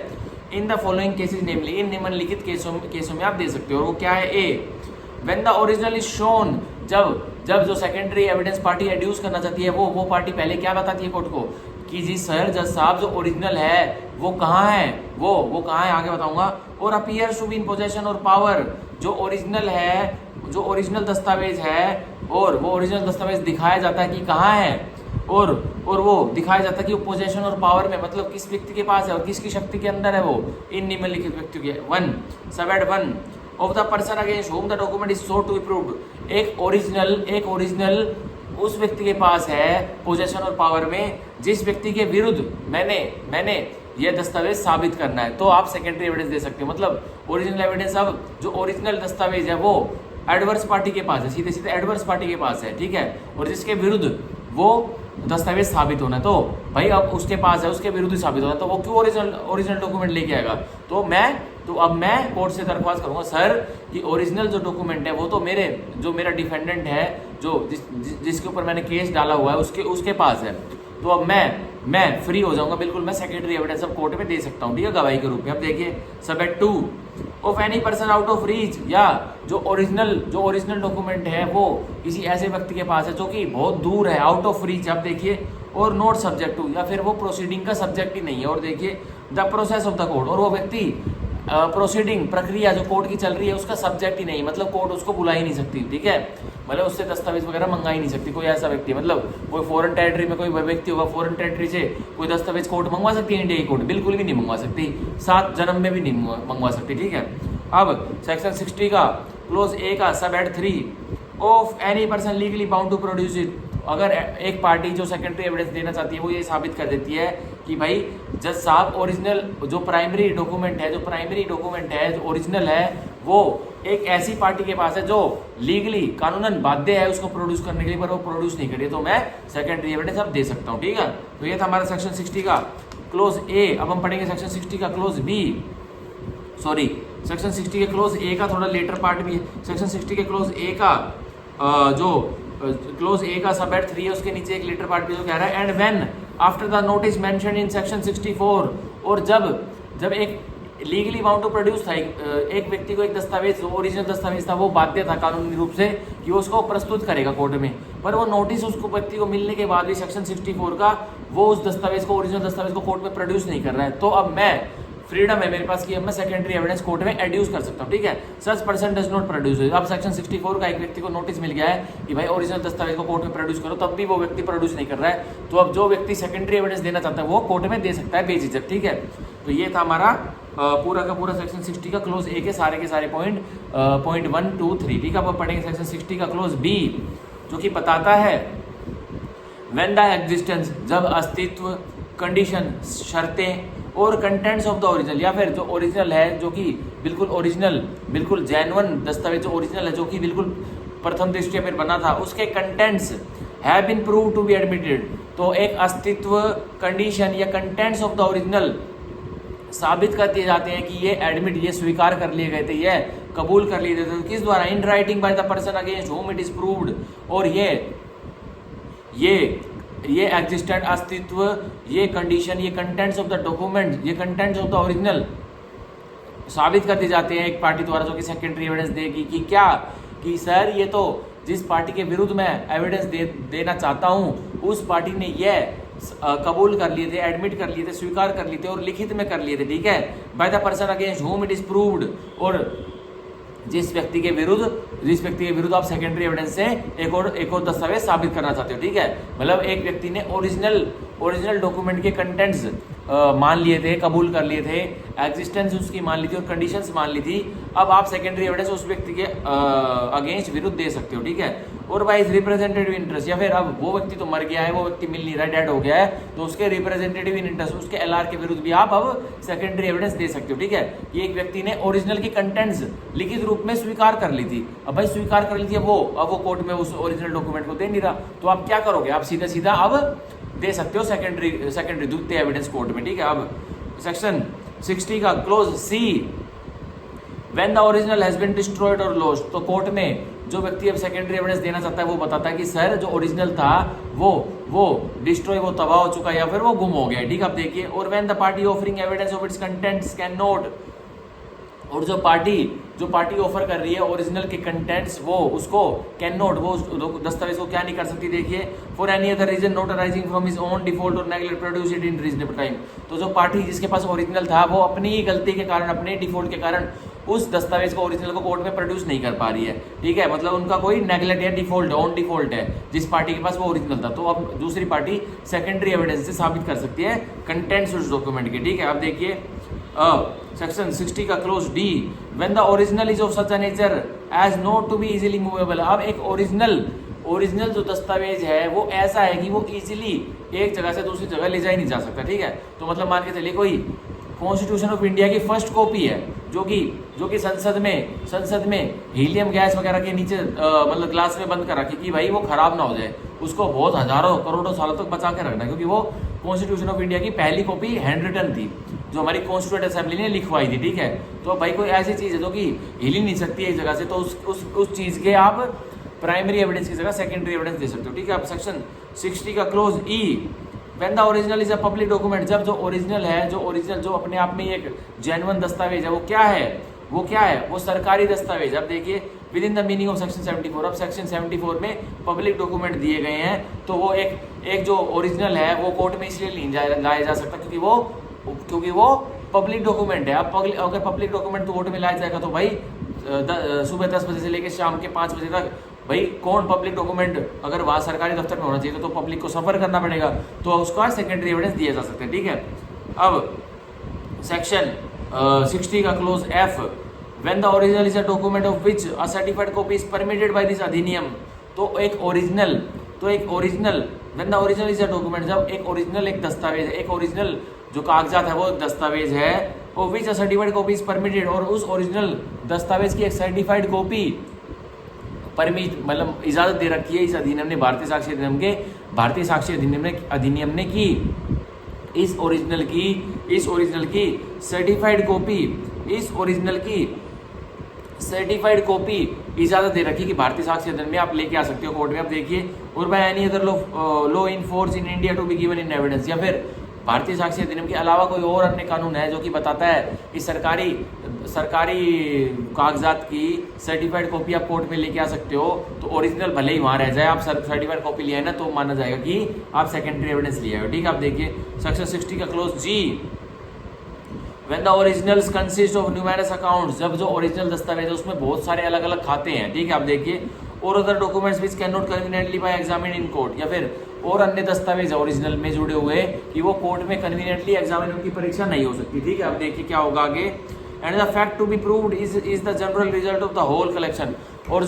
इन द फॉलोइंग केसेस नेमली, इन निम्नलिखित केसों में आप दे सकते हो। और वो क्या है, A when the original is shown, जब जो सेकेंडरी एविडेंस पार्टी एड्यूस करना चाहती है, वो पार्टी पहले क्या बताती है कोर्ट को कि जी सर, जज साहब, जो ओरिजिनल है वो कहाँ है, वो कहाँ है, आगे बताऊंगा। और appears to be in possession और पावर, जो ओरिजिनल है, जो ओरिजिनल दस्तावेज है, और वो ओरिजिनल दस्तावेज दिखाया जाता है कि कहाँ है, और वो दिखाया जाता है कि वो पोजेशन और पावर में, मतलब किस व्यक्ति के पास है और किसकी शक्ति के अंदर है वो, इन निम्नलिखित व्यक्तियों के। 1 of the person against whom the document is so to be proved, एक ओरिजिनल उस व्यक्ति के पास है पोजेशन और पावर में, जिस व्यक्ति के विरुद्ध मैंने ये दस्तावेज साबित करना है, तो आप सेकेंडरी एविडेंस दे सकते हो। मतलब ओरिजिनल एविडेंस, अब जो ओरिजिनल दस्तावेज है वो एडवर्स पार्टी के पास है, सीधे एडवर्स पार्टी के पास है, ठीक है, और जिसके विरुद्ध वो दस्तावेज साबित होना है, तो भाई अब उसके पास है, उसके विरुद्ध साबित होना है, तो वो क्यों ओरिजिनल डॉक्यूमेंट लेके आएगा। तो मैं तो अब मैं कोर्ट से दरख्वास्त करूंगा, सर कि ओरिजिनल जो डॉक्यूमेंट है वो तो मेरा डिफेंडेंट है जो जिसके ऊपर मैंने केस डाला हुआ है उसके पास है, तो अब मैं फ्री हो जाऊंगा, बिल्कुल मैं सेकेंडरी एविडेंस अब कोर्ट में दे सकता हूँ, ठीक है, गवाही के रूप में। अब देखिए सबेट 2 of any person out of reach, या जो ओरिजिनल डॉक्यूमेंट है वो किसी ऐसे व्यक्ति के पास है जो कि बहुत दूर है, आउट ऑफ रीच। अब देखिए, और नॉट सब्जेक्ट टू, या फिर वो प्रोसीडिंग का सब्जेक्ट ही नहीं है। और देखिए the process of the court, और वो व्यक्ति प्रोसीडिंग प्रक्रिया जो कोर्ट की चल रही है उसका सब्जेक्ट ही नहीं, मतलब कोर्ट उसको बुला ही नहीं सकती, ठीक है, मतलब उससे दस्तावेज वगैरह मंगा ही नहीं सकती। कोई ऐसा व्यक्ति, मतलब कोई फॉरेन टेरिटरी में कोई व्यक्ति होगा, फॉरेन टेरिटरी से कोई दस्तावेज कोर्ट मंगवा सकती है इंडिया की कोर्ट? बिल्कुल भी नहीं मंगवा सकती, 7 जन्म में भी नहीं मंगवा सकती, ठीक है। अब सेक्शन 60 का क्लोज ए का sub at 3 of any person legally bound to produce it, अगर एक पार्टी जो सेकेंडरी एविडेंस देना चाहती है वो ये साबित कर देती है कि भाई जज साहब ओरिजिनल जो प्राइमरी डॉक्यूमेंट है जो ओरिजिनल है वो एक ऐसी पार्टी के पास है जो लीगली कानूनन बाध्य है उसको प्रोड्यूस करने के लिए, पर वो प्रोड्यूस नहीं करिए, तो मैं सेकेंडरी एविडेंस अब दे सकता हूँ, ठीक है। तो ये था हमारा सेक्शन 60 का क्लोज ए। अब हम पढ़ेंगे सेक्शन 60 का क्लोज बी, सॉरी सेक्शन 60 के क्लोज ए का थोड़ा लेटर पार्ट भी है। सेक्शन 60 के क्लोज ए का जो क्लोज ए का सब एट 3 है उसके नीचे एक लेटर पार्ट भी जो कह रहा है and when after the notice mention in section 64, और जब एक लीगली बाउंड टू प्रोड्यूस था, एक व्यक्ति को एक दस्तावेज जो ओरिजिनल दस्तावेज था वो बाध्य था कानूनी रूप से कि वो उसको प्रस्तुत करेगा कोर्ट में, पर वो नोटिस उसको व्यक्ति को मिलने के बाद भी सेक्शन 64 का वो उस दस्तावेज को ओरिजिनल दस्तावेज को कोर्ट में प्रोड्यूस नहीं कर रहा है, तो अब मैं फ्रीडम है मेरे पास कि अब मैं सेकेंडरी एविडेंस कोर्ट में एड्यूस कर सकता हूँ, ठीक है। Such person does not produce. अब सेक्शन 64 का एक व्यक्ति को नोटिस मिल गया है कि भाई ओरिजिनल दस्तावेज को कोर्ट में प्रोड्यूस करो, तब भी वो व्यक्ति प्रोड्यूस नहीं कर रहा है, तो अब जो व्यक्ति सेकेंडरी एविडेंस देना चाहता है वो कोर्ट में दे सकता है बेझिझक, ठीक है। तो ये था हमारा पूरा का पूरा सेक्शन 60 का क्लोज ए के सारे पॉइंट 1, 2, 3, ठीक है। अब पढ़ेंगे सेक्शन 60 का क्लोज बी जो कि बताता है व्हेन द एग्जिस्टेंस, जब अस्तित्व, कंडीशन, शर्तें और कंटेंट्स ऑफ द ओरिजिनल, या फिर जो ओरिजिनल है जो कि बिल्कुल ओरिजिनल बिल्कुल जेन्युइन दस्तावेज जो ओरिजिनल है जो कि बिल्कुल प्रथम दृष्टया पर बना था उसके contents have been prove to be admitted, तो एक अस्तित्व, कंडीशन या कंटेंट्स ऑफ द ओरिजिनल साबित कर दिए जाते हैं कि ये स्वीकार कर लिए गए थे, ये कबूल कर लिए थे, किस द्वारा? In writing by the person against home it is proved, और ये एग्जिस्टेंट अस्तित्व, ये कंडीशन, ये कंटेंट्स ऑफ द डॉक्यूमेंट, ये कंटेंट्स ऑफ द ओरिजिनल साबित कर दिए जाते हैं एक पार्टी द्वारा जो कि सेकेंडरी एविडेंस देगी कि क्या, कि सर ये तो जिस पार्टी के विरुद्ध मैं एविडेंस देना चाहता हूँ उस पार्टी ने यह कबूल कर लिए थे, एडमिट कर लिए थे, स्वीकार कर लिए थे और लिखित में कर लिए थे, ठीक है। Bye the person against home it is proved, और जिस व्यक्ति के विरुद्ध आप सेकेंडरी एविडेंस से एक और दस्तावेज साबित करना चाहते हो, ठीक है। मतलब एक व्यक्ति ने ओरिजिनल डॉक्यूमेंट के कंटेंट्स मान लिए थे, कबूल कर लिए थे, एग्जिस्टेंस उसकी मान ली थी और कंडीशंस मान ली थी, अब आप सेकेंडरी एविडेंस उस व्यक्ति के अगेंस्ट विरुद्ध दे सकते हो, ठीक है। और बाय रिप्रेजेंटेटिव इंटरेस्ट, या फिर अब वो व्यक्ति तो मर गया है, वो व्यक्ति मिल नहीं रहा, डेड हो गया है, तो उसके रिप्रेजेंटेटिव इन इंटरेस्ट, उसके एलआर के विरुद्ध भी आप अब सेकेंडरी एविडेंस दे सकते हो, ठीक है। ये एक व्यक्ति ने ओरिजिनल की कंटेंट्स लिखित रूप में स्वीकार कर ली थी, अब भाई स्वीकार कर ली थी, अब वो कोर्ट में उस ओरिजिनल डॉक्यूमेंट को दे नहीं रहा, तो आप क्या करोगे? आप सीधा अब दे सकते हो सेकेंडरी द्वितीय एविडेंस कोर्ट में, ठीक है। अब सेक्शन 60 का clause C, when the original has been destroyed और लॉस्ट, तो कोर्ट में जो व्यक्ति अब सेकेंडरी एविडेंस देना चाहता है वो बताता है कि सर जो ओरिजिनल था वो डिस्ट्रॉय, वो तबाह हो चुका है या फिर वो गुम हो गया, ठीक है। अब देखिए, और when the party offering evidence of it's contents can not, और जो पार्टी ऑफर कर रही है ओरिजिनल के कंटेंट्स वो उसको कैन नॉट, वो दस्तावेज को क्या नहीं कर सकती, देखिए, for any other reason not arising from his own default और neglect produce it in reasonable time, तो जो पार्टी जिसके पास ओरिजिनल था वो अपनी ही गलती के कारण, अपने डिफॉल्ट के कारण उस दस्तावेज को ओरिजिनल को कोर्ट में प्रोड्यूस नहीं कर पा रही है, ठीक है। मतलब उनका कोई नेगलेक्ट या डिफॉल्ट ऑन डिफॉल्ट है जिस पार्टी के पास वो ओरिजिनल था, तो अब दूसरी पार्टी सेकेंडरी एविडेंस से साबित कर सकती है कंटेंट्स उस डॉक्यूमेंट के, ठीक है। अब देखिए सेक्शन 60 का clause D, when the original is of such a nature as not to be easily movable, अब एक ओरिजिनल जो दस्तावेज है वो ऐसा है कि वो इजीली एक जगह से दूसरी जगह ले जाया नहीं जा सकता, ठीक है। तो मतलब मान के चलिए कोई कॉन्स्टिट्यूशन ऑफ इंडिया की फर्स्ट कॉपी है जो कि संसद में हीलियम गैस वगैरह के नीचे मतलब ग्लास में बंद कर रखी कि भाई वो खराब ना हो जाए, उसको बहुत हजारों करोड़ों सालों तक बचा के रखना, क्योंकि वो कॉन्स्टिट्यूशन ऑफ इंडिया की पहली कॉपी हैंड रिटन थी। जो हमारी कॉन्स्टिट्यूएंट असेंबली ने लिखवाई थी, ठीक है। तो भाई कोई ऐसी चीज़ है जो कि हिल ही नहीं सकती है इस जगह से, तो उस चीज़ के आप प्राइमरी एविडेंस की जगह सेकेंडरी एविडेंस दे सकते हो, ठीक है। आप सेक्शन 60 का close E, when the original is a public document, जब जो ओरिजिनल है, जो अपने आप में एक जेन्युइन दस्तावेज है, वो क्या है, वो सरकारी दस्तावेज। अब देखिए with in the meaning of section 74, अब सेक्शन 74 में पब्लिक डॉक्यूमेंट दिए गए हैं, तो वो एक जो ओरिजिनल है वो कोर्ट में इसलिए नहीं लाया जा सकता क्योंकि वो पब्लिक डॉक्यूमेंट है। अब अगर पब्लिक डॉक्यूमेंट कोर्ट में लाया जाएगा तो भाई सुबह 10 बजे से लेकर शाम के 5 बजे तक भाई कौन पब्लिक डॉक्यूमेंट अगर वहाँ सरकारी दफ्तर में होना चाहिए तो पब्लिक को सफ़र करना पड़ेगा, तो उसका सेकेंडरी एविडेंस दिया जा सकता है, ठीक है। अब सेक्शन 60 का close F, when the original is a document of which a certified copy is permitted by this अधिनियम, तो एक original when the original is a document, जब एक ओरिजिनल एक दस्तावेज है, एक ओरिजिनल जो कागजात है वो एक दस्तावेज है, और which a certified copy is permitted, और उस ओरिजिनल दस्तावेज की एक सर्टिफाइड कॉपी मतलब इजाज़त दे रखी है इस अधिनियम ने, भारतीय साक्ष्य अधिनियम ने की इस ओरिजिनल की सर्टिफाइड कॉपी इजाज़त दे रखी कि भारतीय साक्ष्य अधिनियम में आप लेके आ सकते हो कोर्ट में। आप देखिए, और by any other law in force in India to be given in evidence, या फिर भारतीय साक्ष्य अधिनियम के अलावा कोई और अन्य कानून है जो कि बताता है कि सरकारी कागजात की सर्टिफाइड कॉपी आप कोर्ट में लेके आ सकते हो, तो ओरिजिनल भले ही वहाँ रह जाए, आप सर्टिफाइड कॉपी लिया है ना तो माना जाएगा कि आप सेकेंडरी एविडेंस लिया है, ठीक है। आप देखिए सेक्शन 60 का clause G, when the originals consist of numerous accounts, जब जो ओरिजिनल दस्तावेज है उसमें बहुत सारे अलग अलग खाते हैं, ठीक है। आप देखिए, और other documents which can not conveniently by examine in court, या फिर और अन्य दस्तावेज ओरिजिनल में जुड़े हुए कि वो कोर्ट में कन्वीनियंटली एग्जामिन उनकी परीक्षा नहीं हो सकती, ठीक है। अब देखिए क्या होगा आगे, and the fact to be proved is the general result of the whole collection, और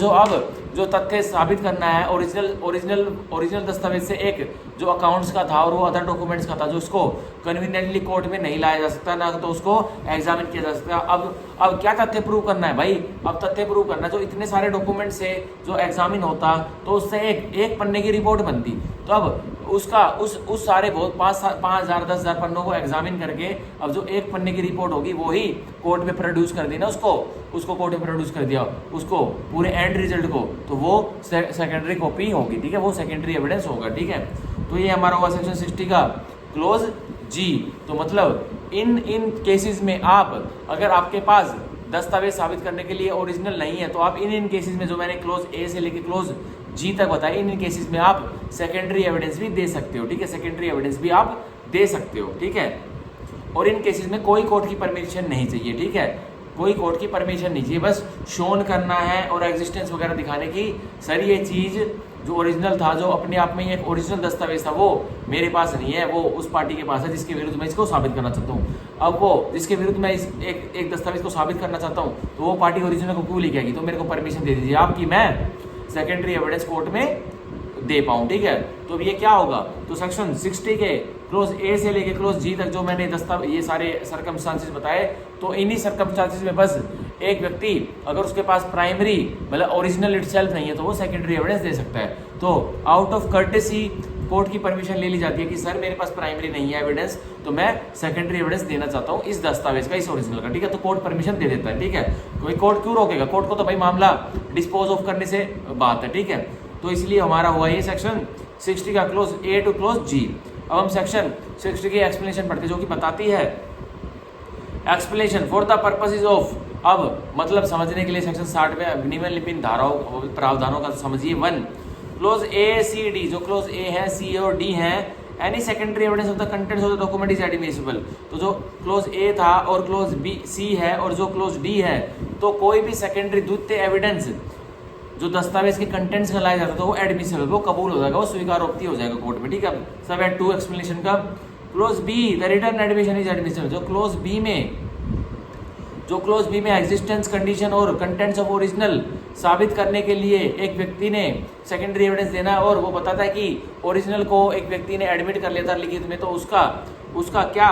जो तथ्य साबित करना है ओरिजिनल दस्तावेज से एक जो अकाउंट्स का था और वो अदर डॉक्यूमेंट्स का था, जो उसको कन्वीनियंटली कोर्ट में नहीं लाया जा सकता, ना तो उसको एग्जामिन किया जा सकता। अब क्या तथ्य प्रूव करना है भाई, अब तथ्य प्रूव करना, जो इतने सारे डॉक्यूमेंट से जो एग्जामिन होता तो उससे एक पन्ने की रिपोर्ट बनती, तो अब उसका उस सारे बहुत 5,000 10,000 पन्नों को एग्जामिन करके अब जो एक पन्ने की रिपोर्ट होगी वो ही कोर्ट में प्रोड्यूस कर देना, उसको कोर्ट में प्रोड्यूस कर दिया उसको पूरे एंड रिजल्ट को, तो वो सेकेंडरी कॉपी होगी, ठीक है, वो सेकेंडरी एविडेंस होगा, ठीक है। तो ये हमारा होगा सेक्शन 60 का क्लोज जी। तो मतलब इन केसेस में आप अगर आपके पास दस्तावेज साबित करने के लिए ओरिजिनल नहीं है तो आप इन केसेस में जो मैंने क्लोज ए से लेके क्लोज जी तक बताया, इन केसेस में आप सेकेंडरी एविडेंस भी दे सकते हो, ठीक है, सेकेंडरी एविडेंस भी आप दे सकते हो, ठीक है। और इन केसेस में कोई कोर्ट की परमिशन नहीं चाहिए, ठीक है, कोई कोर्ट की परमिशन नहीं चाहिए, बस शोन करना है और एग्जिस्टेंस वगैरह दिखाने की, सर ये चीज़ जो ओरिजिनल था, जो अपने आप में ही एक ओरिजिनल दस्तावेज था, वो मेरे पास नहीं है, वो उस पार्टी के पास है जिसके विरुद्ध मैं इसको साबित करना चाहता हूँ। अब वो जिसके विरुद्ध मैं इस एक दस्तावेज को साबित करना चाहता हूँ तो वो पार्टी ओरिजिनल को क्यों लेके आएगी, तो मेरे को परमिशन दे दीजिए आप कि मैं सेकेंडरी एविडेंस कोर्ट में दे पाऊँ, ठीक है। तो ये क्या होगा, तो सेक्शन 60 के क्लोज ए से लेके क्लोज जी तक जो मैंने ये सारे सर्कमस्टांसेस बताए, तो इन्हीं सर्कमस्टांसेस में बस एक व्यक्ति अगर उसके पास प्राइमरी मतलब ओरिजिनल इटसेल्फ नहीं है तो वो सेकेंडरी एविडेंस दे सकता है। तो आउट ऑफ कर्टेसी कोर्ट की परमिशन ले ली जाती है कि सर मेरे पास प्राइमरी नहीं है एविडेंस, तो मैं सेकेंडरी एविडेंस देना चाहता हूँ इस दस्तावेज का, इस ओरिजिनल का, ठीक है। तो कोर्ट परमिशन दे देता है, ठीक है। कोई कोर्ट क्यों रोकेगा, कोर्ट को तो भाई मामला डिस्पोज ऑफ करने से बात है, ठीक है। तो इसलिए हमारा हुआ ये सेक्शन 60 का क्लोज ए टू क्लोज जी। अब हम सेक्शन 60 की एक्सप्लेनेशन पढ़ते जो कि बताती है explanation for the purposes of, अब मतलब समझने के लिए सेक्शन 60 में निम्नलिखित धाराओं प्रावधानों का समझिए। 1 क्लोज ए सी डी, जो क्लोज ए है, सी और डी है, any secondary evidence of the contents of the document is admissible. तो जो क्लोज ए था और क्लोज बी सी है और जो क्लोज डी है, तो कोई भी सेकेंडरी द्वितीय एविडेंस जो दस्तावेज के कंटेंट्स का लाया जाता है तो वो एडमिसिबल, वो कबूल हो जाएगा, वो स्वीकारोक्ति हो जाएगा कोर्ट में, ठीक है। सब एट 2 एक्सप्लेनेशन का। Close be the return admission is admissible, जो क्लोज बी में एग्जिस्टेंस कंडीशन और कंटेंट्स ऑफ ओरिजिनल साबित करने के लिए एक व्यक्ति ने सेकेंडरी एविडेंस देना है और वो बताता है कि ओरिजिनल को एक व्यक्ति ने एडमिट कर लिया था लिखित में, तो उसका क्या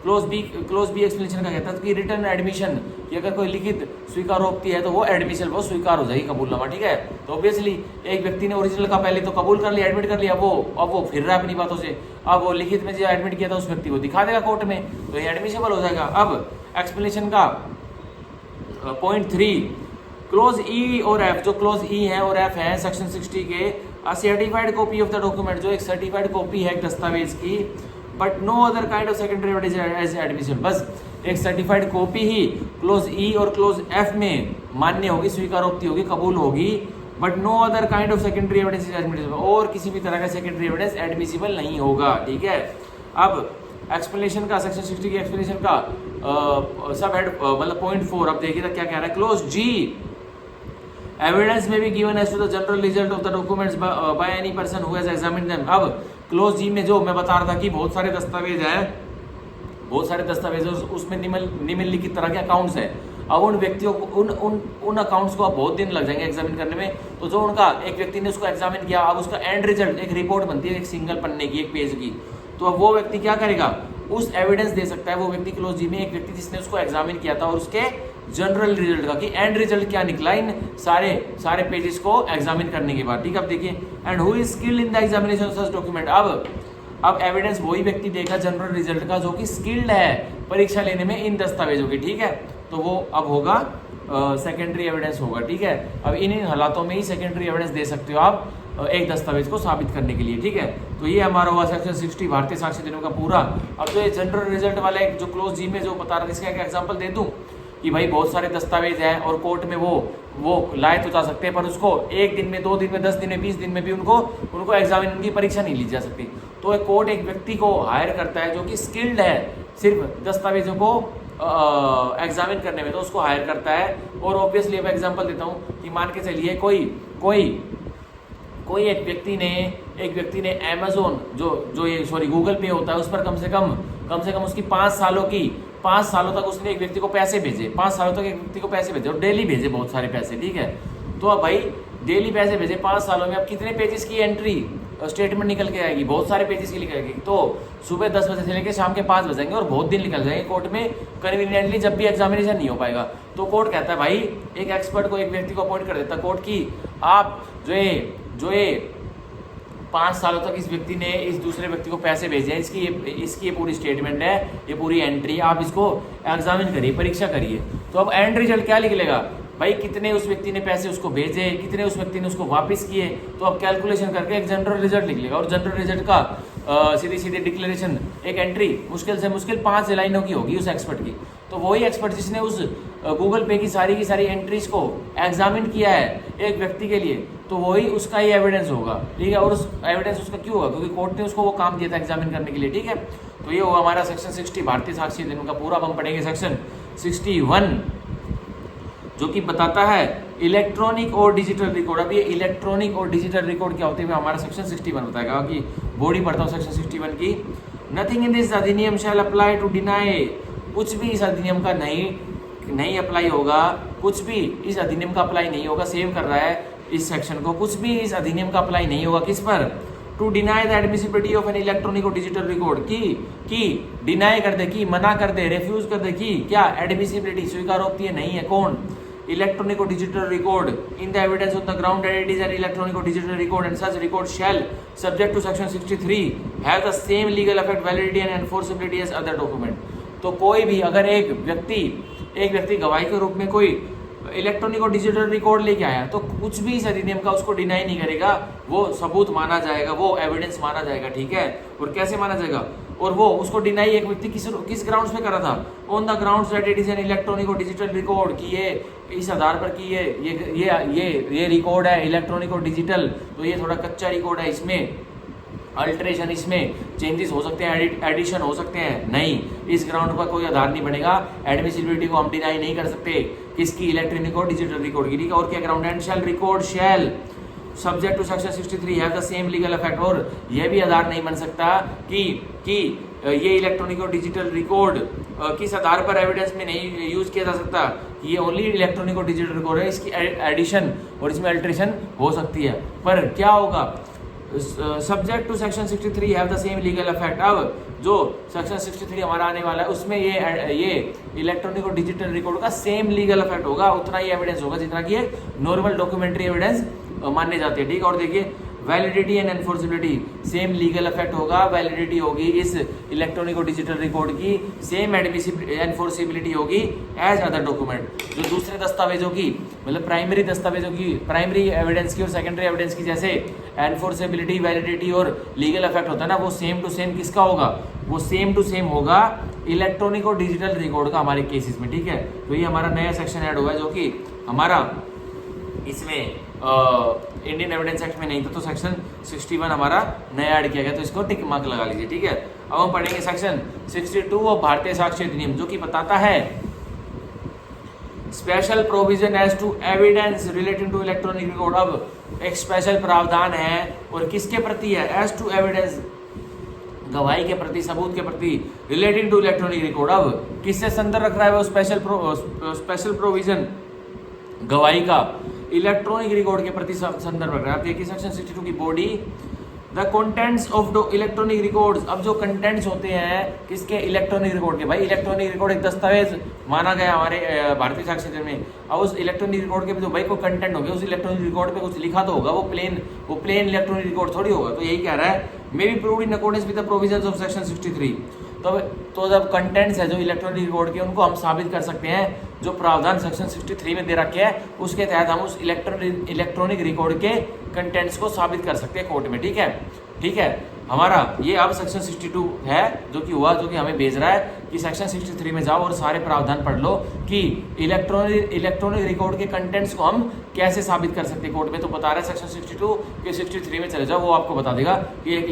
क्लोज बी एक्सप्लेनेशन का कहता है कि रिटर्न एडमिशन, कि अगर कोई लिखित स्वीकारोक्ति है तो वो एडमिशन वो स्वीकार हो जाएगी कबूलनामा, ठीक है। तो ऑब्वियसली एक व्यक्ति ने ओरिजिनल का पहले तो कबूल कर लिया, एडमिट कर लिया, अब वो फिर रहा है अपनी बातों से, अब वो लिखित में जो एडमिट किया था उस व्यक्ति को दिखा देगा कोर्ट में, तो ये एडमिशेबल हो जाएगा। अब एक्सप्लेनेशन का पॉइंट 3, क्लोज ई और एफ, जो क्लोज ई है और एफ है सेक्शन 60 के, certified copy of the document, जो एक सर्टिफाइड कॉपी है एक दस्तावेज की, but no other kind of secondary evidence as admission, बस एक सर्टिफाइड कॉपी ही क्लोज ई और क्लोज एफ में मान्य होगी, स्वीकारोक्ति होगी, कबूल होगी, but no other kind of secondary evidence is admissible, और किसी भी तरह का सेकेंडरी एविडेंस एडमिसिबल नहीं होगा, ठीक है। अब एक्सप्लेनेशन का सेक्शन 60 के एक्सप्लेनेशन का सब हेड मतलब पॉइंट 4, अब देखिए क्या कह रहा है। क्लोज जी, एविडेंस में भी given as to the general result of the documents by any person who has examined them. अब क्लोज जी में जो मैं बता रहा था कि बहुत सारे दस्तावेज उसमें निम्नलिखित तरह के अकाउंट्स है। अब उन व्यक्तियों को उन अकाउंट्स को अब बहुत दिन लग जाएंगे एग्जामिन करने में, तो जो उनका एक व्यक्ति ने उसको एग्जामिन किया, अब उसका एंड रिजल्ट एक रिपोर्ट बनती है, एक सिंगल पन्ने की, एक पेज की, तो अब वो व्यक्ति क्या करेगा, उस एविडेंस दे सकता है वो व्यक्ति क्लोज जी में, एक व्यक्ति जिसने उसको एग्जामिन किया था और उसके जनरल रिजल्ट का, कि एंड रिजल्ट क्या निकला इन सारे पेजेस को एग्जामिन करने के बाद, ठीक है। अब देखिए, and who is skilled in the examination of such document. अब एविडेंस वही व्यक्ति देगा जनरल रिजल्ट का जो कि स्किल्ड है परीक्षा लेने में इन दस्तावेजों की, ठीक है। तो वो अब होगा सेकेंडरी एविडेंस होगा, ठीक है। अब इन हालातों में ही सेकेंडरी एविडेंस दे सकते हो आप एक दस्तावेज को साबित करने के लिए, ठीक है। तो ये हमारा हुआ सेक्शन 60 भारतीय साक्ष्य अधिनियम का पूरा। अब तो ये जनरल रिजल्ट वाले जो क्लोज जी में जो बता रहा था, इसका एक एग्जांपल दे दूं कि भाई बहुत सारे दस्तावेज हैं और कोर्ट में वो लाए तो जा सकते हैं, पर उसको 1 दिन में, 2 दिन में, 10 दिन में, 20 दिन में भी उनको एग्जामिन, उनकी परीक्षा नहीं ली जा सकती। तो एक कोर्ट एक व्यक्ति को हायर करता है जो कि स्किल्ड है सिर्फ दस्तावेजों को एग्जामिन करने में, तो उसको हायर करता है। और ऑब्वियसली अब एग्जांपल देता हूँ कि मान के चलिए कोई एक व्यक्ति ने अमेजोन जो ये गूगल पे होता है उस पर कम से कम उसकी 5 सालों तक उसने एक व्यक्ति को पैसे भेजे, 5 सालों तक एक व्यक्ति को पैसे भेजे और डेली भेजे बहुत सारे पैसे, ठीक है। तो अब भाई डेली पैसे भेजे 5 सालों में, अब कितने पेजेस की एंट्री स्टेटमेंट निकल के आएगी, बहुत सारे पेजेस की निकलेगी। तो सुबह 10 बजे से लेकर शाम के 5 बजेंगे और बहुत दिन निकल जाएंगे कोर्ट में, कन्वीनियंटली जब भी एग्जामिनेशन नहीं हो पाएगा। तो कोर्ट कहता है भाई एक एक्सपर्ट को, एक व्यक्ति को अपॉइंट कर देता कोर्ट की, आप जो ये 5 सालों तक इस व्यक्ति ने इस दूसरे व्यक्ति को पैसे भेजे हैं, इसकी ये पूरी स्टेटमेंट है, ये पूरी एंट्री, आप इसको एग्जामिन करिए, परीक्षा करिए। तो अब एंड रिजल्ट क्या निकलेगा भाई, कितने उस व्यक्ति ने पैसे उसको भेजे, कितने उस व्यक्ति ने उसको वापस किए, तो अब कैलकुलेशन करके एक जनरल रिजल्ट निकलेगा। और जनरल रिजल्ट का सीधी डिक्लेरेशन, एक एंट्री मुश्किल से मुश्किल 5 लाइनों की होगी उस एक्सपर्ट की। तो वही एक्सपर्ट जिसने उस गूगल पे की सारी एंट्रीज को एग्जामिन किया है एक व्यक्ति के लिए, तो वही उसका ही एविडेंस होगा, ठीक है। और उस एविडेंस उसका क्यों होगा, क्योंकि कोर्ट ने उसको वो काम दिया था एग्जामिन करने के लिए, ठीक है। तो ये होगा हमारा सेक्शन 60 भारतीय साक्ष्य अधिनियम का पूरा। हम पढ़ेंगे सेक्शन 61 जो कि बताता है इलेक्ट्रॉनिक और डिजिटल रिकॉर्ड। अब ये इलेक्ट्रॉनिक और डिजिटल रिकॉर्ड क्या होते हैं हमारा सेक्शन 61 बताएगा, कि बॉडी पढ़ता हूँ सेक्शन 61 की। नथिंग इन दिस अधिनियम शैल अप्लाई टू डिनाई, कुछ भी इस अधिनियम का नहीं अप्लाई होगा, कुछ भी इस अधिनियम का अप्लाई नहीं होगा, सेव कर रहा है इस सेक्शन को, कुछ भी इस अधिनियम का अप्लाई नहीं होगा किस पर, to deny the admissibility of an electronic और डिजिटल रिकॉर्ड, की डिनाई कर दे, की मना कर दे, रिफ्यूज कर दे, की क्या एडमिसिबिलिटी स्वीकारोक्ति नहीं है, कौन, इलेक्ट्रॉनिक और digital record in the evidence on the ground that it is an electronic और digital record and such record shall subject to section 63 have the same legal effect, validity and enforceability as other document. तो कोई भी अगर एक व्यक्ति गवाही के रूप में कोई इलेक्ट्रॉनिक और डिजिटल रिकॉर्ड लेके आया, तो कुछ भी इस अधिनियम का उसको डिनाई नहीं करेगा, वो सबूत माना जाएगा, वो एविडेंस माना जाएगा, ठीक है। और कैसे माना जाएगा, और वो उसको डिनाई एक व्यक्ति किस ग्राउंड्स पे करा था, on the grounds that it is an electronic और डिजिटल रिकॉर्ड, कि ये इस आधार पर कि ये रिकॉर्ड है इलेक्ट्रॉनिक और डिजिटल, तो ये थोड़ा कच्चा रिकॉर्ड है, इसमें अल्टरेशन, इसमें चेंजेस हो सकते हैं, एडिशन हो सकते हैं, नहीं, इस ग्राउंड पर कोई आधार नहीं बनेगा, एडमिसिबिलिटी को हम डिनाई नहीं कर सकते किसकी, इलेक्ट्रॉनिक और डिजिटल रिकॉर्ड की, ठीक है। और क्या ground, and shall record shall subject to section 63 have the same legal effect, और यह भी आधार नहीं बन सकता कि ये इलेक्ट्रॉनिक और डिजिटल रिकॉर्ड किस आधार पर एविडेंस में नहीं यूज किया जा सकता, ये ओनली इलेक्ट्रॉनिक और डिजिटल रिकॉर्ड है, इसकी एडिशन और इसमें अल्टरेशन हो सकती है, पर क्या होगा, subject to section 63 have the same legal effect. अब जो सेक्शन 63 हमारा आने वाला है उसमें ये इलेक्ट्रॉनिक और डिजिटल रिकॉर्ड का सेम लीगल इफेक्ट होगा, उतना ही एविडेंस होगा जितना कि एक नॉर्मल डॉक्यूमेंट्री एविडेंस मानने जाते हैं। ठीक है, और देखिए validity and enforceability same legal effect होगा, वैलिडिटी होगी इस इलेक्ट्रॉनिक और डिजिटल रिकॉर्ड की, सेम एनफोर्सिबिलिटी होगी एज अदर डॉक्यूमेंट। जो दूसरे दस्तावेजों की मतलब प्राइमरी दस्तावेजों की, प्राइमरी एविडेंस की और सेकेंडरी एविडेंस की जैसे एनफोर्सिबिलिटी, वैलिडिटी और लीगल इफेक्ट होता है ना, वो सेम टू सेम किसका होगा, वो सेम टू सेम होगा इलेक्ट्रॉनिक और डिजिटल रिकॉर्ड का हमारे केसेस में। ठीक है, तो ये हमारा नया सेक्शन ऐड हुआ है जो कि हमारा इसमें इंडियन एविडेंस एक्ट में नहीं था, तो सेक्शन 61 हमारा नया ऐड किया गया, तो इसको टिक मार्क लगा लीजिए। ठीक है, अब हम पढ़ेंगे सेक्शन 62 ऑफ भारतीय साक्ष्य अधिनियम जो कि बताता है special provision as to evidence relating to electronic record. अब एक स्पेशल प्रावधान है और किसके प्रति है, एज टू एविडेंस गवाही के प्रति, सबूत के प्रति, रिलेटिंग टू इलेक्ट्रॉनिक रिकॉर्ड। अब किससे संदर्भ रख रहा है वो स्पेशल प्रोविजन गवाही का इलेक्ट्रॉनिक रिकॉर्ड के प्रति संदर्भ रख रहा है। आप देखिए सेक्शन 62 की body the contents of electronic records. अब जो कंटेंट्स होते हैं किसके, इलेक्ट्रॉनिक रिकॉर्ड के। भाई इलेक्ट्रॉनिक रिकॉर्ड एक दस्तावेज माना गया हमारे भारतीय साक्ष्य अधिनियम में। अब उस इलेक्ट्रॉनिक रिकॉर्ड के जो भाई को कंटेंट हो गया, उस इलेक्ट्रॉनिक रिकॉर्ड पे कुछ लिखा तो होगा, वो प्लेन इलेक्ट्रॉनिक रिकॉर्ड थोड़ी होगा। तो यही कह रहा है may be proved in accordance with the provisions of section 63। तो जब कंटेंट्स है जो इलेक्ट्रॉनिक रिकॉर्ड के, उनको हम साबित कर सकते हैं जो प्रावधान सेक्शन 63 में दे रखे हैं, उसके तहत हम उस इलेक्ट्रॉनिक रिकॉर्ड के कंटेंट्स को साबित कर सकते हैं कोर्ट में। ठीक है, ठीक है, हमारा ये अब सेक्शन 62 है जो कि हुआ, जो कि हमें भेज रहा है कि सेक्शन 63 में जाओ और सारे प्रावधान पढ़ लो कि इलेक्ट्रॉनिक रिकॉर्ड के कंटेंट्स को हम कैसे साबित कर सकते हैं कोर्ट में। तो बता रहा है सेक्शन 62 के 63 में चले जाओ, वो आपको बता देगा कि एक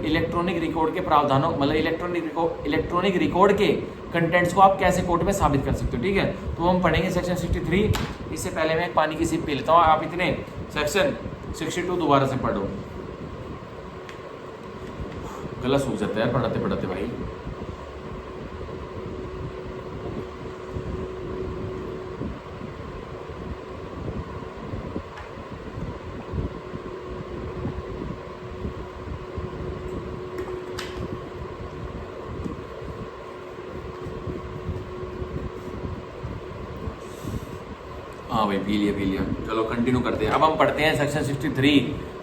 इलेक्ट्रॉनिक रिकॉर्ड के प्रावधानों मतलब इलेक्ट्रॉनिक रिकॉर्ड के कंटेंट्स को आप कैसे कोर्ट में साबित कर सकते हो। ठीक है, तो हम पढ़ेंगे सेक्शन 63। इससे पहले मैं एक पानी की सिप पी लेता हूँ, आप इतने सेक्शन 62 दोबारा से पढ़ो, गला सूख जाता है यार पढ़ाते पढ़ाते भाई। हाँ भाई पी लिया। चलो कंटिन्यू करते हैं। अब हम पढ़ते हैं सेक्शन 63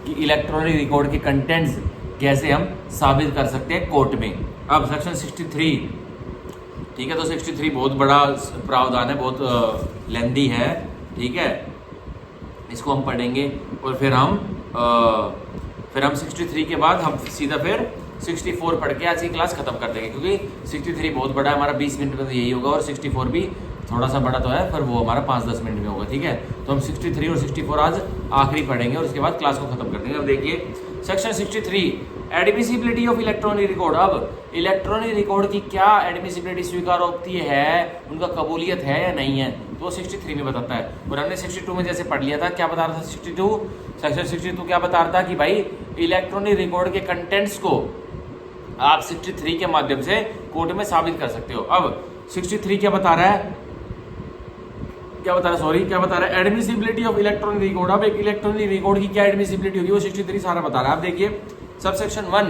कि इलेक्ट्रॉनिक रिकॉर्ड के कंटेंट्स कैसे हम साबित कर सकते हैं कोर्ट में। अब सेक्शन 63, ठीक है, तो 63 बहुत बड़ा प्रावधान है, बहुत लेंदी है। ठीक है, इसको हम पढ़ेंगे और फिर हम 63 के बाद हम सीधा फिर 64 पढ़ के आज की क्लास खत्म कर देंगे, क्योंकि 63 बहुत बड़ा है हमारा, 20 मिनट में तो यही होगा, और 64 भी थोड़ा सा बड़ा तो है, पर वो हमारा 5-10 मिनट में होगा। ठीक है, तो हम 63 और 64 आज आखिरी पढ़ेंगे और उसके बाद क्लास को खत्म कर देंगे। अब देखिए section 63 admissibility of electronic record. अब इलेक्ट्रॉनिक रिकॉर्ड की क्या एडमिसिबिलिटी स्वीकार होती है, उनका कबूलियत है या नहीं है, तो वो 63 में बताता है। और हमने 62 में जैसे पढ़ लिया था, क्या बता रहा था 62, सेक्शन 62 क्या बता रहा था कि भाई इलेक्ट्रॉनिक रिकॉर्ड के कंटेंट्स को आप 63 के माध्यम से कोर्ट में साबित कर सकते हो। अब 63 क्या बता रहा है, क्या बता रहा है, एडमिसिबिलिटी ऑफ इलेक्ट्रॉनिक रिकॉर्ड। अब एक इलेक्ट्रॉनिक रिकॉर्ड की क्या एडमिसिबिलिटी होगी, वो 63 सारा बता रहा है। आप देखिए subsection 1,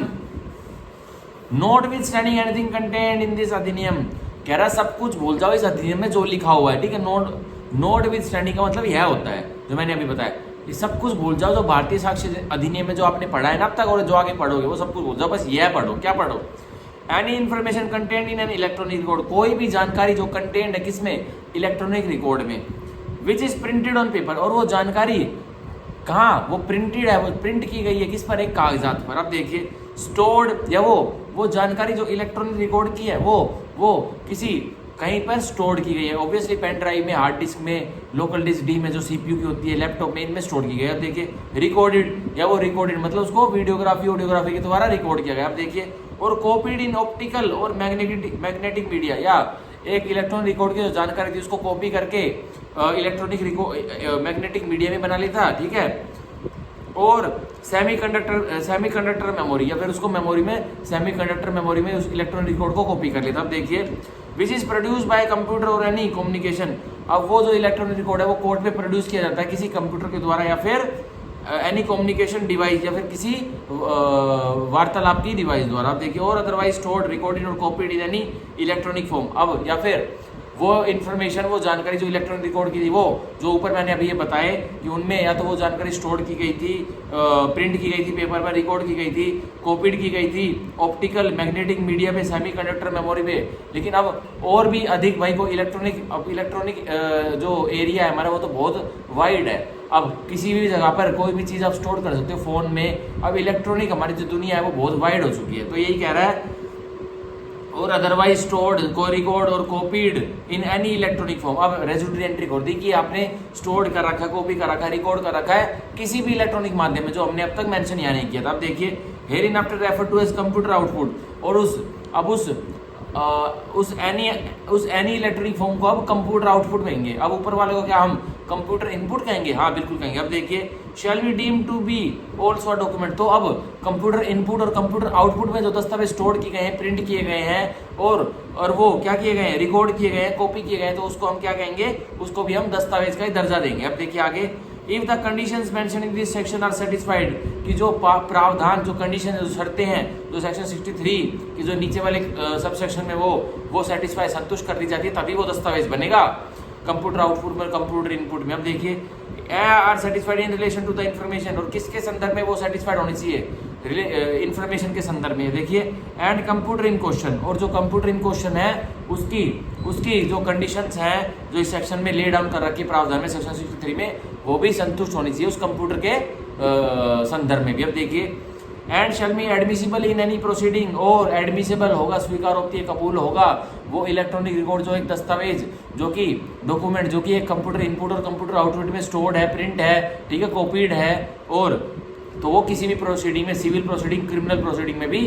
notwithstanding anything content in this अधिनियम, कह रहा है सब कुछ भूल जाओ इस अधिनियम में जो लिखा हुआ है। ठीक है, नॉटविथस्टैंडिंग का मतलब यह होता है जो मैंने अभी बताया, ये सब कुछ भूल जाओ जो भारतीय साक्ष्य अधिनियम में जो आपने पढ़ा है ना अब तक और जो आगे पढ़ोगे वो सब कुछ भूल जाओ, बस यह पढ़ो। क्या पढ़ो, any information content in an electronic record, कोई भी जानकारी जो कंटेंट है किसमें, इलेक्ट्रॉनिक रिकॉर्ड में, which is printed on paper, और वो जानकारी कहाँ, वो प्रिंटेड है, वो प्रिंट की गई है किस पर, एक कागजात पर। अब देखिए स्टोर्ड, या वो जानकारी जो इलेक्ट्रॉनिक रिकॉर्ड की है वो किसी कहीं पर स्टोर की गई है, ऑब्वियसली पेन ड्राइव में, हार्ड डिस्क में, लोकल डिस्क डी में जो सीपीयू की होती है, लैपटॉप में, इनमें स्टोर की गई है। अब देखिए रिकॉर्डेड, या वो रिकॉर्डेड मतलब उसको वीडियोग्राफी ऑडियोग्राफी के द्वारा रिकॉर्ड किया गया। अब देखिए और कॉपीड इन ऑप्टिकल और मैग्नेटिक मीडिया, या एक इलेक्ट्रॉनिक रिकॉर्ड की जो जानकारी थी उसको कॉपी करके इलेक्ट्रॉनिक मैग्नेटिक मीडिया में बना लेता। ठीक है, और सेमीकंडक्टर मेमोरी, या फिर उसको मेमोरी में, सेमीकंडक्टर मेमोरी में उस इलेक्ट्रॉनिक रिकॉर्ड को कॉपी कर लेता। अब देखिए which is produce by computer और एनी कम्युनिकेशन, अब वो जो इलेक्ट्रॉनिक रिकॉर्ड है वो कोर्ट में प्रोड्यूस किया जाता है किसी कंप्यूटर के द्वारा या फिर एनी कम्युनिकेशन डिवाइस या फिर किसी वार्तालाप की डिवाइस द्वारा। आप देखिए, और अदरवाइज स्टोर्ड, रिकॉर्डेड और copied in any electronic form. अब या फिर वो इन्फॉर्मेशन, वो जानकारी जो इलेक्ट्रॉनिक रिकॉर्ड की थी, वो जो ऊपर मैंने अभी ये बताए कि उनमें या तो वो जानकारी स्टोर की गई थी, प्रिंट की गई थी, पेपर पर रिकॉर्ड की गई थी, कॉपीड की गई थी, ऑप्टिकल मैग्नेटिक मीडिया पे, सेमीकंडक्टर मेमोरी पे। लेकिन अब और भी अधिक भाई को इलेक्ट्रॉनिक जो एरिया है हमारा वो तो बहुत वाइड है। अब किसी भी जगह पर कोई भी चीज़ आप स्टोर कर सकते हो फ़ोन में। अब इलेक्ट्रॉनिक हमारी जो दुनिया है वो बहुत वाइड हो चुकी है। तो यही कह रहा है, और अदरवाइज स्टोर्ड, को रिकॉर्ड और copied in any electronic form. अब रेजिडरी एंट्री कर दी कि आपने स्टोर्ड कर रखा है, कॉपी कर रखा है, रिकॉर्ड कर रखा है किसी भी इलेक्ट्रॉनिक माध्यम में, जो हमने अब तक मेंशन यहाँ नहीं किया था। अब देखिए, hereinafter refer to as computer output, और उस एनी इलेक्ट्रॉनिक फॉर्म को अब कंप्यूटर आउटपुट कहेंगे। अब ऊपर वाले को क्या हम कंप्यूटर इनपुट कहेंगे? हाँ बिल्कुल कहेंगे। अब देखिए, shall be deem to be also document. तो अब कंप्यूटर इनपुट और कंप्यूटर आउटपुट में जो दस्तावेज स्टोर किए गए हैं, प्रिंट किए गए हैं और वो क्या किए गए हैं, रिकॉर्ड किए गए हैं, कॉपी किए गए हैं, तो उसको हम क्या कहेंगे? उसको भी हम दस्तावेज का ही दर्जा देंगे। अब देखिए आगे, if the conditions mentioned in this section are satisfied, कि जो प्रावधान, जो कंडीशन, जो शर्तें हैं, जो सेक्शन 63 की जो नीचे वाले सब सेक्शन में वो सेटिस्फाई, संतुष्ट कर दी जाती है, तभी वो दस्तावेज बनेगा कंप्यूटर आउटपुट में, कंप्यूटर इनपुट में। अब देखिए, are satisfied in relation to the information, और किसके संदर्भ में वो सेटिस्फाइड होनी चाहिए? इंफॉर्मेशन के संदर्भ में। देखिए, एंड कंप्यूटर इन क्वेश्चन, और जो कंप्यूटर इन क्वेश्चन है उसकी जो कंडीशंस हैं जो इस सेक्शन में ले डाउन कर रखी प्रावधान में सेक्शन 63 में, वो भी संतुष्ट होनी चाहिए उस कंप्यूटर के संदर्भ में भी। अब देखिए, and shall be admissible in any proceeding, और एडमिसिबल होगा, स्वीकारोक्ति, कबूल होगा वो इलेक्ट्रॉनिक रिकॉर्ड, जो एक दस्तावेज, जो कि डॉक्यूमेंट, जो कि एक कंप्यूटर इनपुट और कंप्यूटर आउटपुट में स्टोर्ड है, प्रिंट है, ठीक है, कॉपीड है, और तो वो किसी भी प्रोसीडिंग में, सिविल प्रोसीडिंग, क्रिमिनल प्रोसीडिंग में भी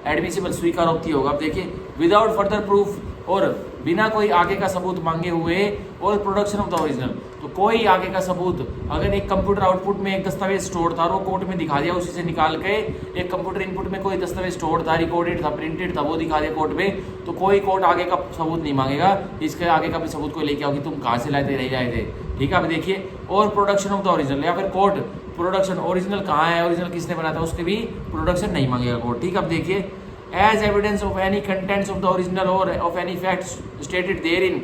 एडमिसिबल, स्वीकारोक्ति होगा। अब देखिए, विदाउट फर्दर प्रूफ, और बिना कोई आगे का सबूत मांगे हुए, और प्रोडक्शन ऑफ द ओरिजिनल, तो कोई आगे का सबूत, अगर एक कंप्यूटर आउटपुट में एक दस्तावेज स्टोर था, वो कोर्ट में दिखा दिया, उसी से निकाल के एक कंप्यूटर इनपुट में कोई दस्तावेज स्टोर था, रिकॉर्डेड था, प्रिंटेड था, वो दिखा दिया कोर्ट में, तो कोई कोर्ट आगे का सबूत नहीं मांगेगा, इसके आगे का भी सबूत कोई लेके आओ कि तुम कहाँ से लाए थे, नहीं लाए थे, ठीक है। अब देखिए, और प्रोडक्शन ऑफ द ओरिजिनल, या फिर कोर्ट प्रोडक्शन, ओरिजिनल कहाँ है, ओरिजिनल किसने बनाया था, उसके भी प्रोडक्शन नहीं मांगेगा कोर्ट, ठीक है। अब देखिए, as evidence of any contents of the original or of any facts stated therein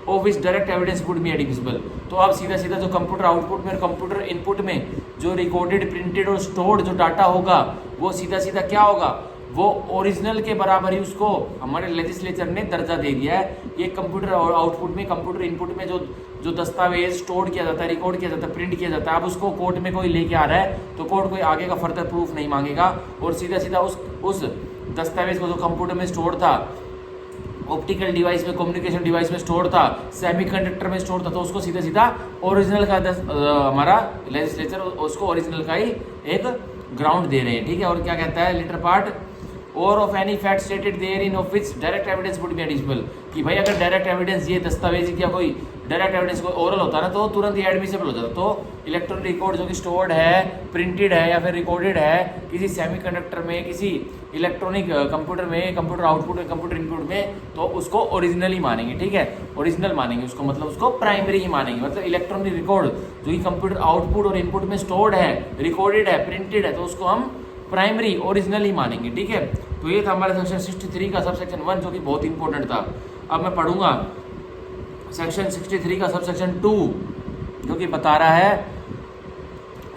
of which direct evidence would be admissible। तो अब सीधा जो कंप्यूटर आउटपुट में और कंप्यूटर इनपुट में जो रिकॉर्डेड, प्रिंटेड और स्टोर्ड जो डाटा होगा, वो सीधा क्या होगा, वो ओरिजिनल के बराबर ही उसको हमारे लेजिस्लेचर ने दर्जा दे दिया है। ये कंप्यूटर और आउटपुट में, कंप्यूटर इनपुट में जो दस्तावेज स्टोर किया जाता है, रिकॉर्ड किया जाता है, प्रिंट किया जाता है, अब उसको कोर्ट में कोई लेके आ रहा है, तो कोर्ट कोई आगे का फर्दर प्रूफ नहीं मांगेगा, और सीधा उस दस्तावेज को जो कंप्यूटर में स्टोर था, ऑप्टिकल डिवाइस में, कम्युनिकेशन डिवाइस में स्टोर था, सेमीकंडक्टर में स्टोर था, तो उसको सीधा ओरिजिनल का हमारा लेजिस्लेचर उसको ओरिजिनल का ही एक ग्राउंड दे रहे हैं, ठीक है। और क्या कहता है लिटर पार्ट, और of any fact stated therein of which direct evidence would be admissible, कि भाई अगर डायरेक्ट एविडेंस, ये दस्तावेज या कोई डायरेक्ट एविडेंस कोई ओरल होता ना, तो तुरंत ये एडमिसिबल हो जाता। तो इलेक्ट्रॉनिक रिकॉर्ड जो कि स्टोर्ड है, प्रिंटेड है या फिर रिकॉर्डेड है किसी सेमीकंडक्टर में, किसी इलेक्ट्रॉनिक कंप्यूटर में, कंप्यूटर आउटपुट में, कंप्यूटर इनपुट में, तो उसको ओरिजिनल ही मानेंगे, ठीक है, ओरिजिनल मानेंगे उसको, मतलब उसको प्राइमरी ही मानेंगे। मतलब इलेक्ट्रॉनिक रिकॉर्ड जो कि कंप्यूटर आउटपुट और इनपुट में स्टोर्ड है, रिकॉर्डेड है, प्रिंटेड है, तो उसको हम प्राइमरी, ओरिजिनल ही मानेंगे, ठीक है। तो ये था हमारा सेक्शन 63 का सब सेक्शन 1, जो कि बहुत इंपॉर्टेंट था। अब मैं पढ़ूंगा सेक्शन 63 का सब सेक्शन 2, जो कि बता रहा है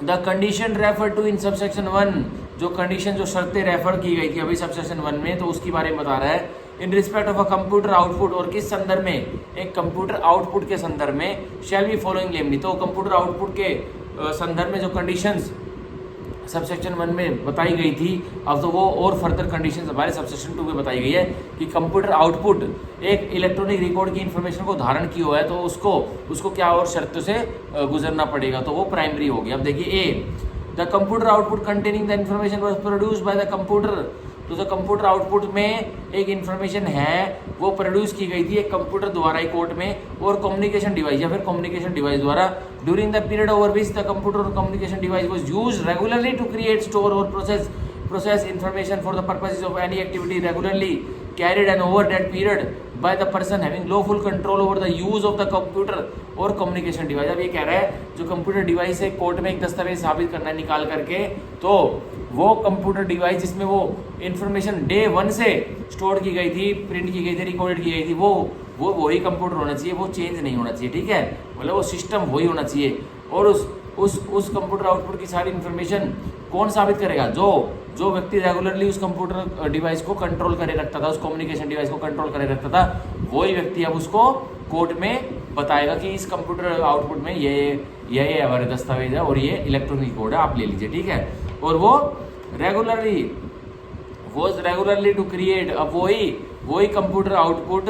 the condition refer to in sub section 1, जो कंडीशन, जो शर्तें रेफर की गई थी अभी सब सेक्शन 1 में, तो उसके बारे में बता रहा है। इन respect of a computer output, और किस संदर्भ में, एक कंप्यूटर आउटपुट के संदर्भ में, शैल बी फॉलोइंग नेमली, तो कंप्यूटर आउटपुट के संदर्भ में जो कंडीशंस सब सेक्शन 1 में बताई गई थी, अब तो वो और फर्दर कंडीशंस हमारे सब सेक्शन 2 में बताई गई है कि कंप्यूटर आउटपुट एक इलेक्ट्रॉनिक रिकॉर्ड की इन्फॉर्मेशन को धारण की हुआ है, तो उसको क्या और शर्तों से गुजरना पड़ेगा, तो वो प्राइमरी होगी। अब देखिए, A the computer output containing the information was produced by the computer, तो जो कंप्यूटर आउटपुट में एक इन्फॉर्मेशन है वो प्रोड्यूस की गई थी एक कंप्यूटर द्वारा ही कोर्ट में, और कम्युनिकेशन डिवाइस या फिर कम्युनिकेशन डिवाइस द्वारा, during the period over which the computer और communication device was used regularly to create, store और process information for the purposes of any activity regularly carried and over that period by the person having lawful control over the use of the computer और communication device. अब ये कह रहा है जो computer device है court में एक दस्तावेज साबित करना है निकाल करके, तो वो कंप्यूटर डिवाइस जिसमें वो इंफॉर्मेशन डे 1 से स्टोर की गई थी, प्रिंट की गई थी, रिकॉर्डेड की गई थी, वो वही कंप्यूटर होना चाहिए, वो चेंज नहीं होना चाहिए, ठीक है। मतलब वो सिस्टम वही होना चाहिए। और उस कंप्यूटर आउटपुट की सारी इंफॉर्मेशन कौन साबित करेगा? जो व्यक्ति रेगुलरली उस कंप्यूटर डिवाइस को कंट्रोल करे रखता था, उस कम्युनिकेशन डिवाइस को कंट्रोल करे रखता था, वही व्यक्ति अब उसको कोर्ट में बताएगा कि इस कंप्यूटर आउटपुट में ये हमारे दस्तावेज है और ये इलेक्ट्रॉनिक कोड है, आप ले लीजिए, ठीक है। और वो रेगुलरली टू क्रिएट, अब वही कंप्यूटर आउटपुट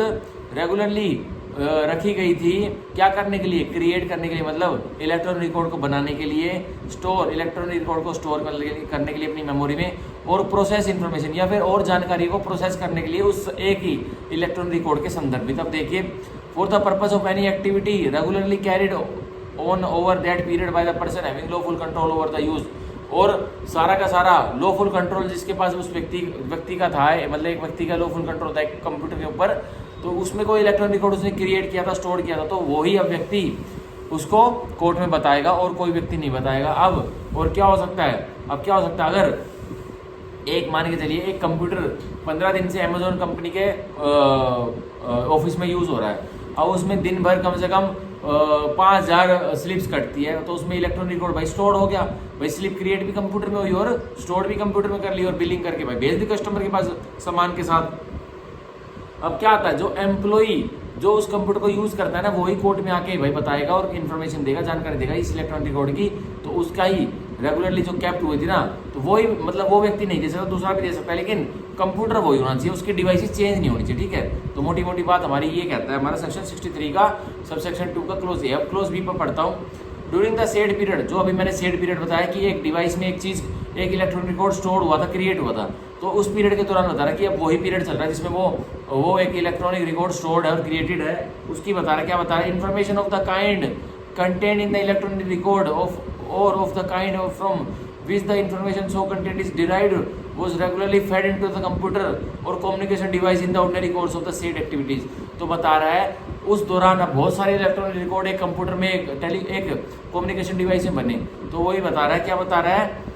रेगुलरली रखी गई थी क्या करने के लिए? क्रिएट करने के लिए, मतलब इलेक्ट्रॉनिक रिकॉर्ड को बनाने के लिए, इलेक्ट्रॉनिक रिकॉर्ड को स्टोर करने के लिए अपनी मेमोरी में, और प्रोसेस इंफॉर्मेशन या फिर और जानकारी को प्रोसेस करने के लिए उस एक ही इलेक्ट्रॉनिक रिकॉर्ड के संदर्भित। अब देखिए, for the purpose of any activity regularly carried on over that period by the person having lawful control over the use, और सारा का सारा लॉफुल कंट्रोल जिसके पास उस व्यक्ति का था, मतलब एक व्यक्ति का लॉफुल कंट्रोल था एक कंप्यूटर के ऊपर, तो उसमें कोई इलेक्ट्रॉनिक रिकॉर्ड उसने क्रिएट किया था, स्टोर किया था, तो वही अब व्यक्ति उसको कोर्ट में बताएगा और कोई व्यक्ति नहीं बताएगा। अब और क्या हो सकता है? अब क्या हो सकता है, अगर एक मान के चलिए एक कंप्यूटर 15 दिन से अमेजोन कंपनी के ऑफिस में यूज़ हो रहा है, अब उसमें दिन भर कम से कम 5000 स्लिप्स कटती है, तो उसमें इलेक्ट्रॉनिक रिकॉर्ड भाई स्टोर हो गया, भाई स्लिप क्रिएट भी कंप्यूटर में हुई और स्टोर भी कंप्यूटर में कर ली, और बिलिंग करके भाई भेज दी कस्टमर के पास सामान के साथ। अब क्या आता है, जो एम्प्लॉई जो उस कंप्यूटर को यूज करता है ना, वही कोर्ट में आके भाई बताएगा और इन्फॉर्मेशन देगा, जानकारी देगा इस इलेक्ट्रॉनिक रिकॉर्ड की, तो उसका ही रेगुलरली जो कैप्ट हुई थी ना, तो वही, मतलब वो व्यक्ति नहीं दे सकता, दूसरा भी दे सकता है, लेकिन कंप्यूटर वही होना चाहिए, उसकी डिवाइसेस चेंज नहीं होनी चाहिए, ठीक है। तो मोटी मोटी बात हमारी ये कहता है हमारा सेक्शन 63 का सब सेक्शन 2 का क्लोज ए। अब क्लोज बी पर पढ़ता हूँ। ड्यूरिंग द सेड पीरियड, जो अभी मैंने सेड पीरियड बताया कि एक डिवाइस में एक इलेक्ट्रॉनिक रिकॉर्ड स्टोर हुआ था, क्रिएट हुआ था, तो उस पीरियड के दौरान बता रहा है कि अब वही पीरियड चल रहा है जिसमें वो एक इलेक्ट्रॉनिक रिकॉर्ड स्टोर्ड है और क्रिएटेड है, उसकी बता रहा है, क्या बता रहा है, information of the kind content in the electronic record of the kind from which the information so content is derived was regularly fed into the computer or communication device in the ordinary course of the said activities। तो बता रहा है उस दौरान अब बहुत सारे electronic record एक कंप्यूटर में एक कम्युनिकेशन डिवाइस में बने, तो वही बता रहा है, क्या बता रहा है,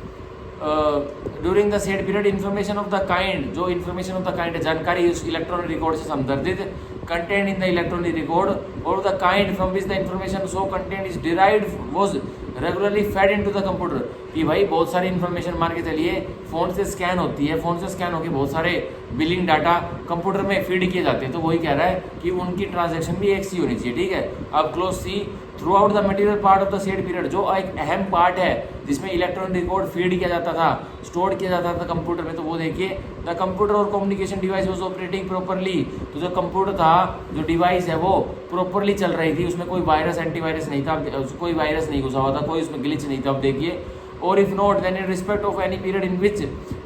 during the said period information of the kind, जो इन्फॉर्मेशन ऑफ द काइंड है, जानकारी उस इलेक्ट्रॉनिक रिकॉर्ड से संदर्भित, content in the electronic record और the kind from which the information so content is derived was regularly fed into the computer. कि भाई बहुत सारी इन्फॉर्मेशन मान के चलिए फोन से स्कैन होती है, फोन से स्कैन होकर बहुत सारे बिलिंग डाटा कंप्यूटर में फीड किए जाते हैं, तो वही कह रहा है कि उनकी ट्रांजैक्शन भी एक सी होनी चाहिए, ठीक है। अब clause C, throughout the material part of the said period, जो एक अहम पार्ट है जिसमें इलेक्ट्रॉनिक रिकॉर्ड फीड किया जाता था, स्टोर किया जाता था कंप्यूटर में, तो वो देखिए द कंप्यूटर और communication device was operating properly, तो जो कंप्यूटर था, जो डिवाइस है, वो प्रॉपरली चल रही थी, उसमें कोई वायरस एंटीवायरस नहीं था, कोई वायरस नहीं घुसा हुआ था, कोई उसमें ग्लिच नहीं था। अब देखिए, और if not then in respect of any period in which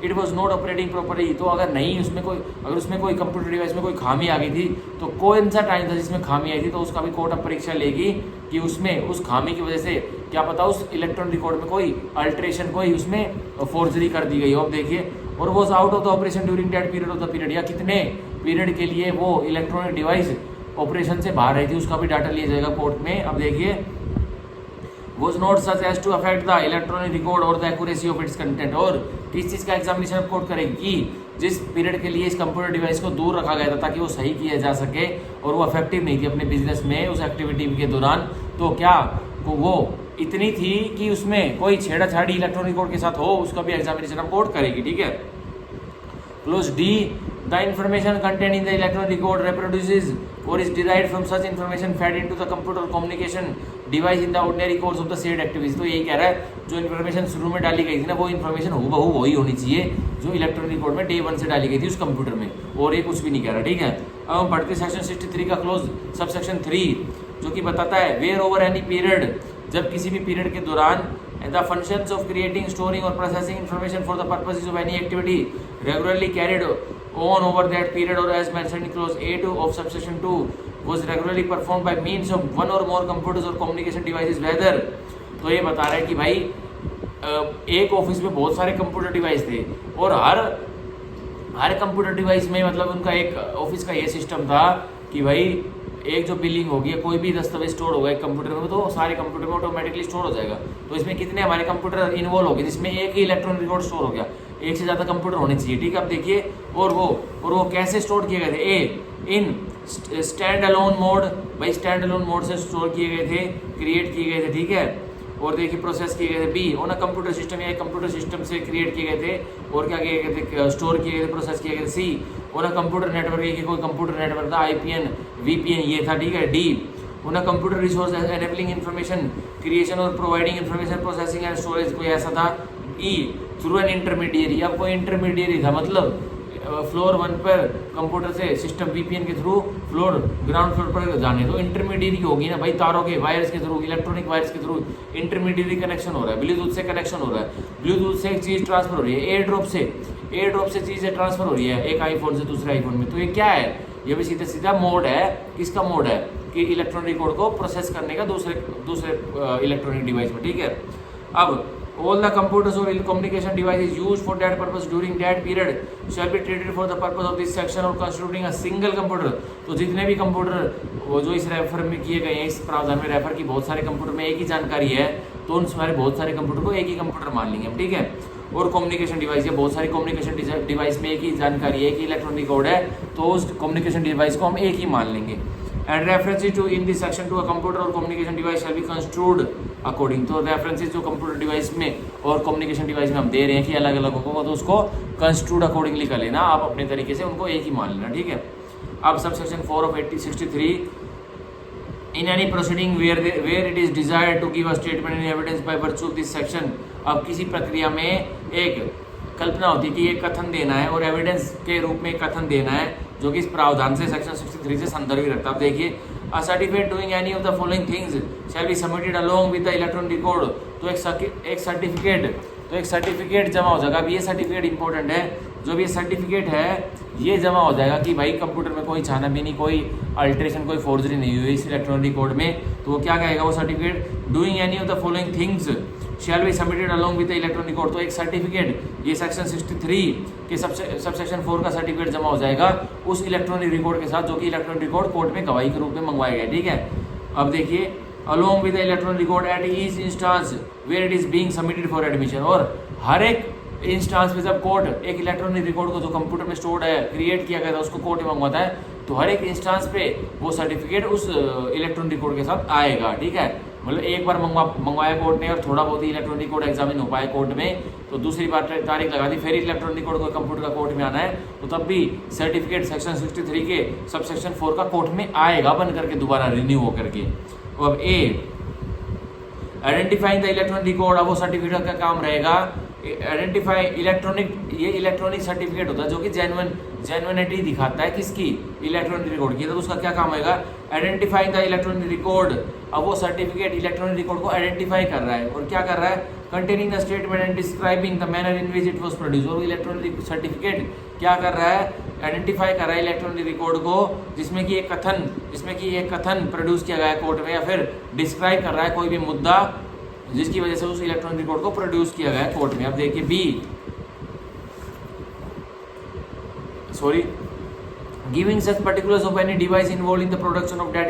it was not operating properly, तो अगर नहीं उसमें कोई, अगर उसमें कोई कंप्यूटर डिवाइस में कोई खामी आ गई थी, तो कौन सा टाइम था जिसमें खामी आई थी, तो उसका भी कोर्ट अब परीक्षा लेगी कि उसमें उस खामी की वजह से क्या पता उस इलेक्ट्रॉनिक रिकॉर्ड में कोई अल्ट्रेशन, कोई उसमें फोर्जरी कर दी गई हो। अब देखिए, और was out of the operation during that period of the period, या कितने पीरियड के लिए वो इलेक्ट्रॉनिक डिवाइस ऑपरेशन से बाहर रही थी, उसका भी डाटा लिया जाएगा कोर्ट में। अब देखिए, was not such as to affect the electronic record or the accuracy of its content, और किस चीज़ का एग्जामिनेशन कोर्ट करेगी कि जिस पीरियड के लिए इस कंप्यूटर डिवाइस को दूर रखा गया था ताकि वो सही किया जा सके और वो इफेक्टिव नहीं थी अपने बिजनेस में उस एक्टिविटी के दौरान, तो क्या वो इतनी थी कि उसमें कोई छेड़ाछाड़ी इलेक्ट्रॉनिक रिकॉर्ड के साथ हो, उसका भी एग्जामिनेशन अब कोर्ट करेगी, ठीक है। Close D, the information contained in the electronic record reproduces or is derived from such information fed into the computer communication device in the ordinary course of the said activities। तो यही कह रहा है, जो information शुरू में डाली गई थी ना, वो इन्फॉर्मेशन हूबहू वही होनी चाहिए जो इलेक्ट्रॉनिक रिकॉर्ड में डे 1 से डाली गई थी उस कंप्यूटर में, और ये कुछ भी नहीं कह रहा, ठीक है। अब हम पढ़ते सेक्शन 63 का क्लोज सब सेक्शन 3, जो कि बताता है वेयर ओवर एनी पीरियड, जब किसी भी पीरियड के दौरान the functions of creating, storing or processing information for the purposes of any activity regularly carried on over that period or as mentioned in clause A2 of subsection 2 was regularly performed by means of one or more computers or communication devices whether, तो ये बता रहा है कि भाई एक office में बहुत सारे कंप्यूटर डिवाइस थे और हर कंप्यूटर डिवाइस में मतलब उनका एक ऑफिस का ये सिस्टम था कि भाई एक जो बिलिंग होगी, कोई भी दस्तावेज स्टोर होगा एक कंप्यूटर में, तो सारे कंप्यूटर में ऑटोमेटिकली स्टोर हो जाएगा। तो इसमें कितने हमारे कंप्यूटर इन्वॉल्व हो गए, जिसमें एक ही इलेक्ट्रॉनिक रिकॉर्ड स्टोर हो गया, एक से ज़्यादा कंप्यूटर होने चाहिए, ठीक है। अब देखिए, और वो कैसे स्टोर किए गए थे, इन स्टैंड अलोन मोड, भाई स्टैंड अलोन मोड से स्टोर किए गए थे, क्रिएट किए गए थे, ठीक है। और देखिए प्रोसेस किए गए थे be on a computer system, या कंप्यूटर सिस्टम से क्रिएट किए गए थे और क्या किए गए थे, स्टोर किए गए थे, प्रोसेस किए गए थे। C on a computer network, ये कोई कंप्यूटर नेटवर्क था, आईपीएन वीपीएन ये था, ठीक है। D on a computer resource enabling information creation और providing information processing and storage, कोई ऐसा था। ई थ्रू एन इंटरमीडिएरी, अब कोई इंटरमीडिएरी था, मतलब फ्लोर 1 पर कंप्यूटर से सिस्टम वीपीएन के थ्रू ग्राउंड फ्लोर पर जाने, तो इंटरमीडिएरी होगी ना भाई, तारों के वायर्स के थ्रू, इलेक्ट्रॉनिक वायर्स के थ्रू इंटरमीडिएरी कनेक्शन हो रहा है, ब्लूटूथ से कनेक्शन हो रहा है, ब्लूटूथ से एक चीज़ ट्रांसफर हो रही है, एयर ड्रॉप से चीज़ें ट्रांसफर हो रही है एक आईफोन से दूसरे आईफोन में। तो ये क्या है, ये भी सीधा सीधा मोड है, किसका मोड है कि इलेक्ट्रॉनिक कोड को प्रोसेस करने का दूसरे इलेक्ट्रॉनिक डिवाइस में, ठीक है। अब all the computers or communication devices used for that purpose during that period shall be treated for the purpose of this section or constituting a single computer। तो जितने भी कंप्यूटर वो जो इस रेफर में किए गए हैं, इस प्रावधान में रेफर की बहुत सारे कंप्यूटर में एक ही जानकारी है, तो उन सारे बहुत सारे कंप्यूटर को एक ही कंप्यूटर मान लेंगे हम, ठीक है। और कम्युनिकेशन डिवाइस, या बहुत सारी कम्युनिकेशन डिवाइस में एक ही जानकारी है, एक ही इलेक्ट्रॉनिक कोड है, तो उस कम्युनिकेशन डिवाइस को हम एक ही मान लेंगे। And references to in this section to a computer और communication device shall be construed according. तो रेफरेंसेस जो कंप्यूटर डिवाइस में और कम्युनिकेशन डिवाइस में हम दे रहे हैं कि अलग अलग होगा, तो उसको कंस्ट्रूड अकॉर्डिंगली कर लेना, आप अपने तरीके से उनको एक ही मान लेना, ठीक है। अब sub section 4 of 63 in any proceeding where it is desired to give a statement in evidence by virtue of this section. अब किसी प्रक्रिया में एक कल्पना होती है कि एक कथन देना है और एविडेंस के रूप में कथन देना है, जो कि इस प्रावधान से सेक्शन 63 से संदर्भित रखता है। अब देखिए, a certificate doing any of the following things shall be submitted along with the electronic record. तो एक सर्टिफिकेट जमा हो जाएगा। अब ये सर्टिफिकेट इंपॉर्टेंट है, जो भी ये सर्टिफिकेट है ये जमा हो जाएगा कि भाई कंप्यूटर में कोई छाना भी नहीं, कोई अल्ट्रेशन, कोई फोर्जरी नहीं हुई इस इलेक्ट्रॉनिक रिकॉर्ड में। तो वो क्या कहेगा, वो certificate doing any of the following things shall be submitted along with the electronic record. तो एक सर्टिफिकेट, ये सेक्शन 63 के सबसेक्शन 4 का सर्टिफिकेट जमा हो जाएगा उस इलेक्ट्रॉनिक रिकॉर्ड के साथ, जो कि इलेक्ट्रॉनिक रिकॉर्ड कोर्ट में गवाही के रूप में मंगवाया गया, ठीक है। अब देखिए, along with the electronic record at each instance where it is being submitted for admission. और हर एक इंस्टांस पे जब कोर्ट एक इलेक्ट्रॉनिक रिकॉर्ड को जो कंप्यूटर में स्टोर्ड है, क्रिएट किया गया था, उसको कोर्ट में मंगवाता है, तो हर एक इंस्टांस पे वो सर्टिफिकेट उस इलेक्ट्रॉनिक रिकॉर्ड के साथ आएगा, ठीक है। मतलब एक बार मंगवाया कोर्ट ने और थोड़ा बहुत ही इलेक्ट्रॉनिक कोड एग्जामिन हो पाया कोर्ट में, तो दूसरी बार तारीख लगा दी, फिर इलेक्ट्रॉनिक कोड को कंप्यूटर का कोर्ट में आना है, तो तब भी सर्टिफिकेट सेक्शन 63 के सबसेक्शन 4 का कोर्ट में आएगा बन करके, दोबारा रिन्यू होकर के। अब ए आइडेंटिफाइंग द इलेक्ट्रॉनिक रिकॉर्ड, अब वो सर्टिफिकेट का काम रहेगा आइडेंटिफाई इलेक्ट्रॉनिक, ये इलेक्ट्रॉनिक सर्टिफिकेट होता है जो कि जेन्युइनिटी दिखाता है किसकी, इलेक्ट्रॉनिक रिकॉर्ड की। तो उसका क्या काम होगा, आइडेंटिफाइंग द इलेक्ट्रॉनिक रिकॉर्ड। अब वो सर्टिफिकेट इलेक्ट्रॉनिक रिकॉर्ड को आइडेंटिफाई कर रहा है और क्या कर रहा है, containing the statement and describing the manner in which it was produce. और इलेक्ट्रॉनिक सर्टिफिकेट क्या कर रहा है, आइडेंटिफाई कर रहा है इलेक्ट्रॉनिक रिकॉर्ड को, जिसमें कि एक कथन प्रोड्यूस किया गया है कोर्ट में, या फिर डिस्क्राइब कर रहा है कोई भी मुद्दा जिसकी वजह से उस इलेक्ट्रॉनिक रिकॉर्ड को प्रोड्यूस किया गया है कोर्ट में। अब देखिए B, giving such particulars of any device involve in the production of that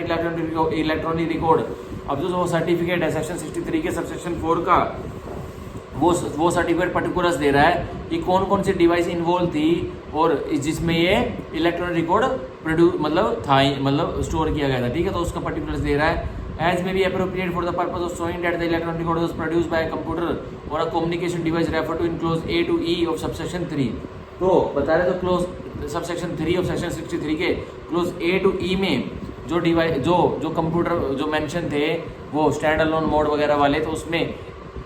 electronic record. अब जो सर्टिफिकेट है सेक्शन 63 के सबसेक्शन 4 का, वो सर्टिफिकेट पर्टिकुलर्स दे रहा है कि कौन कौन सी डिवाइस इन्वॉल्व थी और जिसमें ये इलेक्ट्रॉनिक रिकॉर्ड मतलब स्टोर किया गया था, ठीक है। तो उसका पर्टिकुलर्स दे रहा है, as may be appropriate for the purpose of showing that the electronic record was produced by a computer or a communication device referred to in clause A to E of subsection 3। तो बता रहे, तो close subsection 3 of section 63 के close A to E में जो device जो computer जो mention थे वो स्टैंड अलोन मोड वगैरह वाले, तो उसमें